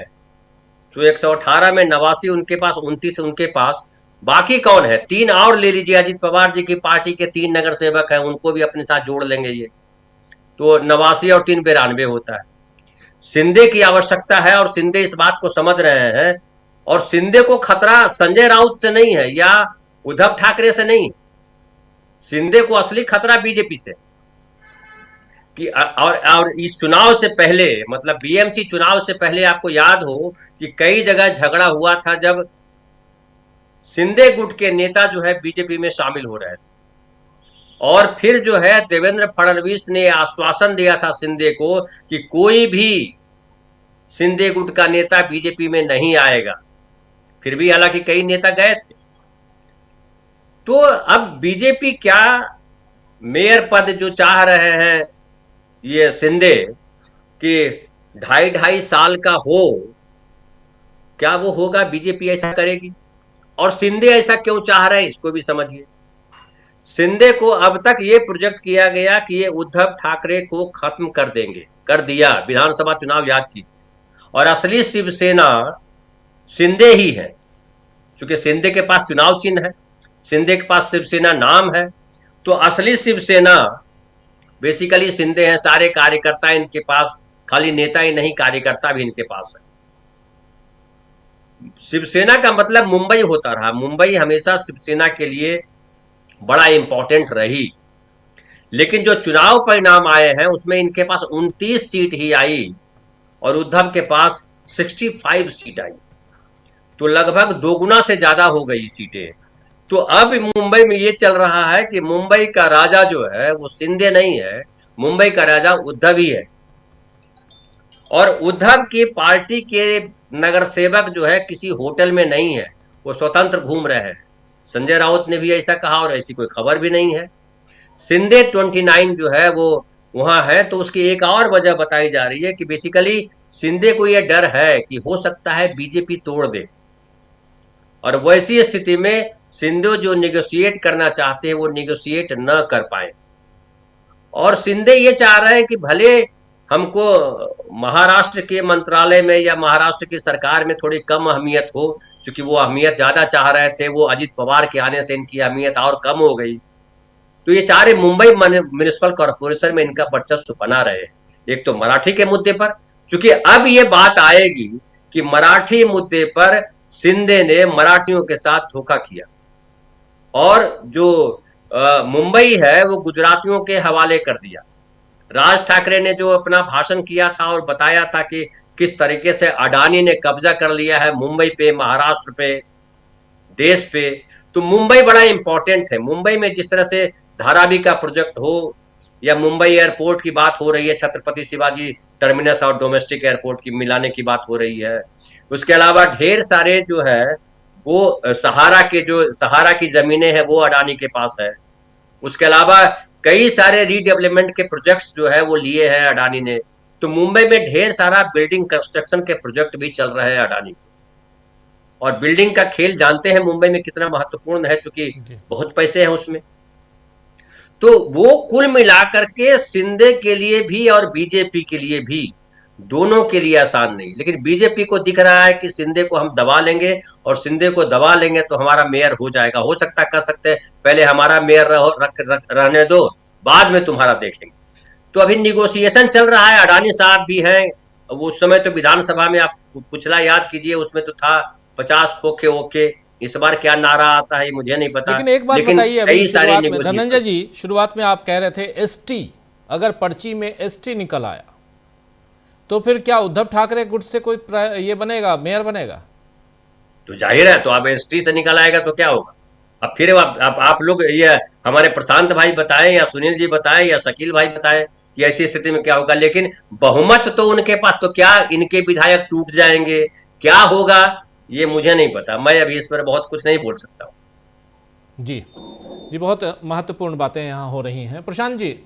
तो 118 में 89 उनके पास, 29 उनके पास, बाकी कौन है? 3 और ले लीजिए, अजीत पवार जी की पार्टी के 3 नगर सेवक हैं, उनको भी अपने साथ जोड़ लेंगे ये, तो 89 और 3 92 होता है। शिंदे की आवश्यकता है और शिंदे इस बात को समझ रहे हैं। और शिंदे को खतरा संजय राउत से नहीं है या उद्धव ठाकरे से नहीं, शिंदे को असली खतरा बीजेपी से। कि और इस चुनाव से पहले, मतलब बीएमसी चुनाव से पहले आपको याद हो कि कई जगह झगड़ा हुआ था जब शिंदे गुट के नेता जो है बीजेपी में शामिल हो रहे थे। और फिर जो है देवेंद्र फडणवीस ने आश्वासन दिया था शिंदे को कि कोई भी शिंदे गुट का नेता बीजेपी में नहीं आएगा। फिर भी हालांकि कई नेता गए थे। तो अब बीजेपी क्या मेयर पद जो चाह रहे हैं ये शिंदे कि 2.5 साल का हो, क्या वो होगा? बीजेपी ऐसा करेगी? और शिंदे ऐसा क्यों चाह रहे हैं इसको भी समझिए। शिंदे को अब तक ये प्रोजेक्ट किया गया कि ये उद्धव ठाकरे को खत्म कर देंगे, कर दिया। विधानसभा चुनाव याद कीजिए। और असली शिवसेना शिंदे ही है, क्योंकि शिंदे के पास चुनाव चिन्ह है, शिंदे के पास शिवसेना नाम है। तो असली शिवसेना बेसिकली शिंदे हैं। सारे कार्यकर्ता इनके पास, खाली नेता ही नहीं, कार्यकर्ता भी इनके पास है। शिवसेना का मतलब मुंबई होता रहा। मुंबई हमेशा शिवसेना के लिए बड़ा इंपॉर्टेंट रही। लेकिन जो चुनाव परिणाम आए हैं उसमें इनके पास 29 सीट ही आई और उद्धव के पास 65 सीट आई। तो लगभग 2 गुना से ज्यादा हो गई सीटें। तो अब मुंबई में ये चल रहा है कि मुंबई का राजा जो है वो शिंदे नहीं है, मुंबई का राजा उद्धव ही है। और उद्धव की पार्टी के नगर सेवक जो है किसी होटल में नहीं है, वो स्वतंत्र घूम रहे हैं। संजय राउत ने भी ऐसा कहा और ऐसी कोई खबर भी नहीं है। शिंदे 29 जो है वो वहां है, तो उसकी एक और वजह बताई जा रही है कि बेसिकली शिंदे को यह डर है कि हो सकता है बीजेपी तोड़ दे, और वैसी स्थिति में शिंदे जो नेगोशिएट करना चाहते हैं वो नेगोशिएट न कर पाए। और शिंदे ये चाह रहे हैं कि भले हमको महाराष्ट्र के मंत्रालय में या महाराष्ट्र की सरकार में थोड़ी कम अहमियत हो, क्योंकि वो अहमियत ज्यादा चाह रहे थे, वो अजित पवार के आने से इनकी अहमियत और कम हो गई। तो ये चाह रहे मुंबई म्युनिसिपल कॉर्पोरेशन में इनका वर्चस्व बना रहे, एक तो मराठी के मुद्दे पर, क्योंकि अब ये बात आएगी कि मराठी मुद्दे पर शिंदे ने मराठियों के साथ धोखा किया, और जो मुंबई है वो गुजरातियों के हवाले कर दिया। राज ठाकरे ने जो अपना भाषण किया था और बताया था कि किस तरीके से अडानी ने कब्जा कर लिया है मुंबई पे, महाराष्ट्र पे, देश पे, तो मुंबई बड़ा इंपॉर्टेंट है। मुंबई में जिस तरह से धारावी का प्रोजेक्ट हो या मुंबई एयरपोर्ट की बात हो रही है, छत्रपति शिवाजी टर्मिनस और डोमेस्टिक एयरपोर्ट की मिलाने की बात हो रही है। उसके अलावा ढेर सारे जो है वो सहारा की जमीनें हैं वो अडानी के पास है। उसके अलावा कई सारे रीडेवलपमेंट के प्रोजेक्ट्स जो है वो लिए हैं अडानी ने। तो मुंबई में ढेर सारा बिल्डिंग कंस्ट्रक्शन के प्रोजेक्ट भी चल रहे हैं अडानी के, और बिल्डिंग का खेल जानते हैं मुंबई में कितना महत्वपूर्ण है, क्योंकि बहुत पैसे हैं उसमें। तो वो कुल मिलाकर के शिंदे के लिए भी और बीजेपी के लिए भी, दोनों के लिए आसान नहीं। लेकिन बीजेपी को दिख रहा है कि शिंदे को हम दबा लेंगे, और शिंदे को दबा लेंगे तो हमारा मेयर हो जाएगा। हो सकता कर सकते हैं, पहले हमारा मेयर रहने दो, बाद में तुम्हारा देखेंगे। तो अभी निगोशिएशन चल रहा है, अडानी साहब भी हैं। उस समय तो विधानसभा में आप पिछला याद कीजिए, उसमें तो था 50 खोखे ओके। इस बार क्या नारा आता है मुझे नहीं पता। लेकिन एक बात बताइए, अभी शुरुआत में धनंजय जी, शुरुआत में आप कह रहे थे एसटी, अगर पर्ची में एसटी निकल आया तो फिर क्या उद्धव ठाकरे गुट से कोई ये बनेगा, मेयर बनेगा? तो जाहिर है, तो अब एसटी से निकल आएगा तो क्या होगा। अब फिर आप लोग ये हमारे प्रशांत भाई बताएं या सुनील जी बताएं या शकील भाई बताएं कि ऐसी स्थिति में क्या होगा। लेकिन बहुमत तो उनके पास, तो क्या इनके विधायक टूट जाएंगे, क्या होगा ये मुझे नहीं पता। मैं अभी इस पर बहुत कुछ नहीं बोल सकता हूँ। जी, बहुत महत्वपूर्ण बातें यहाँ हो रही हैं। प्रशांत जी,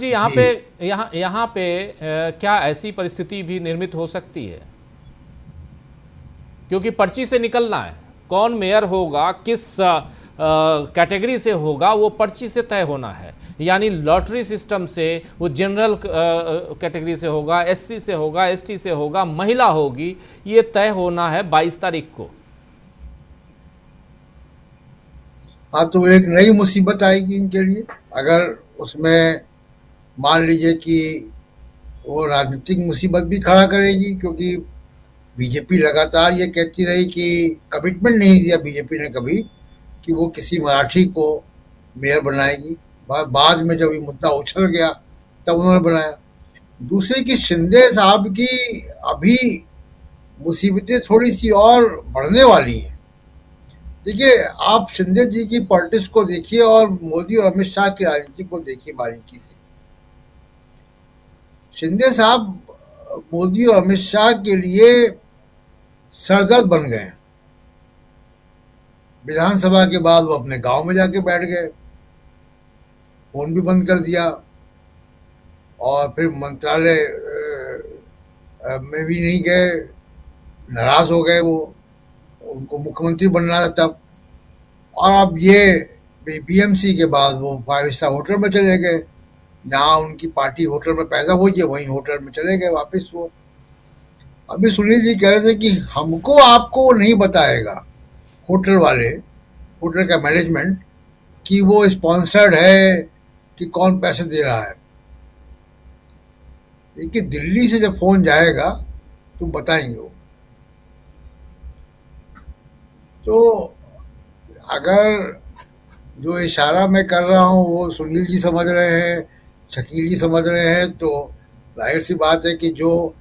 यहाँ पे क्या ऐसी परिस्थिति भी निर्मित हो सकती है, क्योंकि पर्ची से निकलना है, कौन मेयर होगा, किस कैटेगरी से होगा, वो पर्ची से तय होना है। यानी लॉटरी सिस्टम से वो जनरल कैटेगरी से होगा, एससी से होगा, एसटी से होगा, महिला होगी, ये तय होना है 22 तारीख को। हाँ, तो एक नई मुसीबत आएगी इनके लिए अगर उसमें मान लीजिए कि वो राजनीतिक मुसीबत भी खड़ा करेगी, क्योंकि बीजेपी लगातार ये कहती रही कि कमिटमेंट नहीं दिया बीजेपी ने कभी कि वो किसी मराठी को मेयर बनाएगी। बाद में जब ये मुद्दा उछल गया तब उन्होंने बनाया। दूसरे की शिंदे साहब की अभी मुसीबतें थोड़ी सी और बढ़ने वाली हैं। देखिए, आप शिंदे जी की पॉलिटिक्स को देखिए और मोदी और अमित शाह की राजनीति को देखिए बारीकी से। शिंदे साहब मोदी और अमित शाह के लिए सरदर्द बन गए हैं। विधानसभा के बाद वो अपने गांव में जाके बैठ गए, फोन भी बंद कर दिया, और फिर मंत्रालय में भी नहीं गए, नाराज हो गए वो, उनको मुख्यमंत्री बनना था तब। और अब ये बीएमसी के बाद वो 5 स्टार होटल में चले गए, जहाँ उनकी पार्टी होटल में पैदा हुई है वहीं होटल में चले गए वापस वो। अभी सुनील जी कह रहे थे कि हमको आपको नहीं बताएगा होटल वाले, होटल का मैनेजमेंट, कि वो स्पॉन्सर्ड है कि कौन पैसे दे रहा है। देखिए, दिल्ली से जब फोन जाएगा तो बताएंगे वो। तो अगर जो इशारा मैं कर रहा हूँ वो सुनील जी समझ रहे हैं, शकील जी समझ रहे हैं, तो जाहिर सी बात है कि जो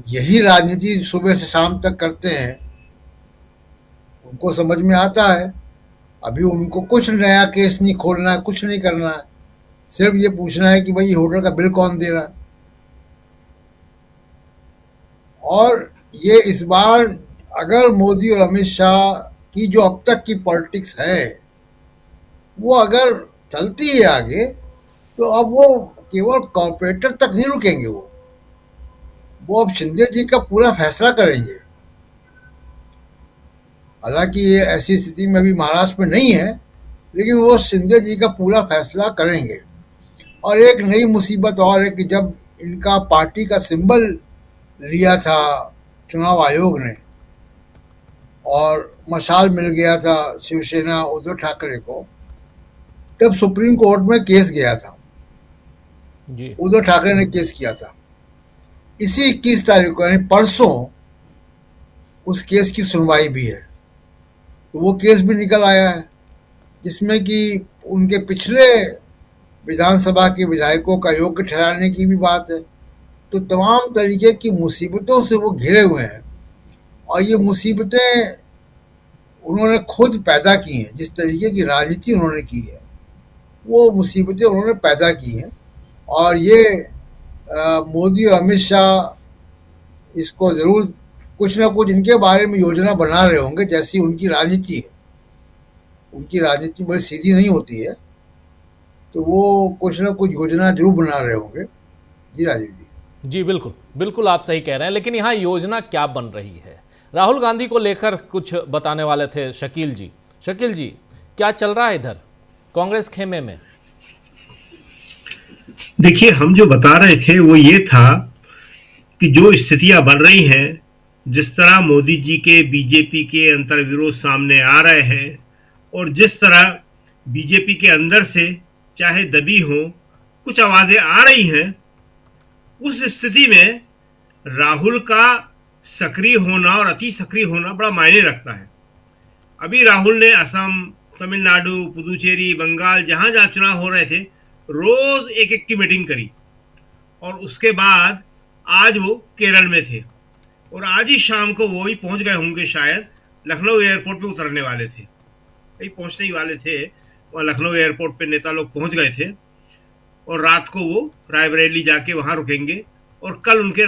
यही राजनीति सुबह से शाम तक करते हैं उनको समझ में आता है। अभी उनको कुछ नया केस नहीं खोलना है, कुछ नहीं करना है, सिर्फ ये पूछना है कि भाई होटल का बिल कौन दे रहा है। और ये इस बार अगर मोदी और अमित शाह की जो अब तक की पॉलिटिक्स है वो अगर चलती है आगे, तो अब वो केवल कॉर्पोरेटर तक नहीं रुकेंगे। वो अब शिंदे जी का पूरा फैसला करेंगे। हालांकि ये ऐसी स्थिति में अभी महाराष्ट्र में नहीं है, लेकिन वो शिंदे जी का पूरा फैसला करेंगे। और एक नई मुसीबत और है कि जब इनका पार्टी का सिंबल लिया था चुनाव आयोग ने और मशाल मिल गया था शिवसेना उद्धव ठाकरे को, तब सुप्रीम कोर्ट में केस गया था जी। उद्धव ठाकरे ने केस किया था। इसी 21 तारीख को यानी परसों उस केस की सुनवाई भी है। तो वो केस भी निकल आया है जिसमें कि उनके पिछले विधानसभा के विधायकों का योग्य ठहराने की भी बात है। तो तमाम तरीके की मुसीबतों से वो घिरे हुए हैं और ये मुसीबतें उन्होंने खुद पैदा की हैं। जिस तरीके की राजनीति उन्होंने की है वो मुसीबतें उन्होंने पैदा की हैं और ये मोदी और अमित शाह इसको ज़रूर कुछ ना कुछ इनके बारे में योजना बना रहे होंगे। जैसी उनकी राजनीति है, उनकी राजनीति बड़ी सीधी नहीं होती है, तो वो कुछ ना कुछ योजना जरूर बना रहे होंगे। जी राजीव जी। जी बिल्कुल बिल्कुल, आप सही कह रहे हैं। लेकिन यहाँ योजना क्या बन रही है? राहुल गांधी को लेकर कुछ बताने वाले थे शकील जी। शकील जी, क्या चल रहा है इधर कांग्रेस खेमे में? देखिए, हम जो बता रहे थे वो ये था कि जो स्थितियां बन रही हैं, जिस तरह मोदी जी के बीजेपी के अंतर्विरोध सामने आ रहे हैं और जिस तरह बीजेपी के अंदर से चाहे दबी हो कुछ आवाजें आ रही हैं, उस स्थिति में राहुल का सक्रिय होना और अति सक्रिय होना बड़ा मायने रखता है। अभी राहुल ने असम, तमिलनाडु, पुदुचेरी, बंगाल, जहां जहां चुनाव हो रहे थे, रोज एक एक की मीटिंग करी और उसके बाद आज वो केरल में थे और आज ही शाम को वो ही पहुंच गए होंगे, शायद लखनऊ एयरपोर्ट पे उतरने वाले थे, यही पहुंचने ही वाले थे। वहाँ लखनऊ एयरपोर्ट पे नेता लोग पहुंच गए थे और रात को वो रायबरेली जाके वहाँ रुकेंगे और कल उनके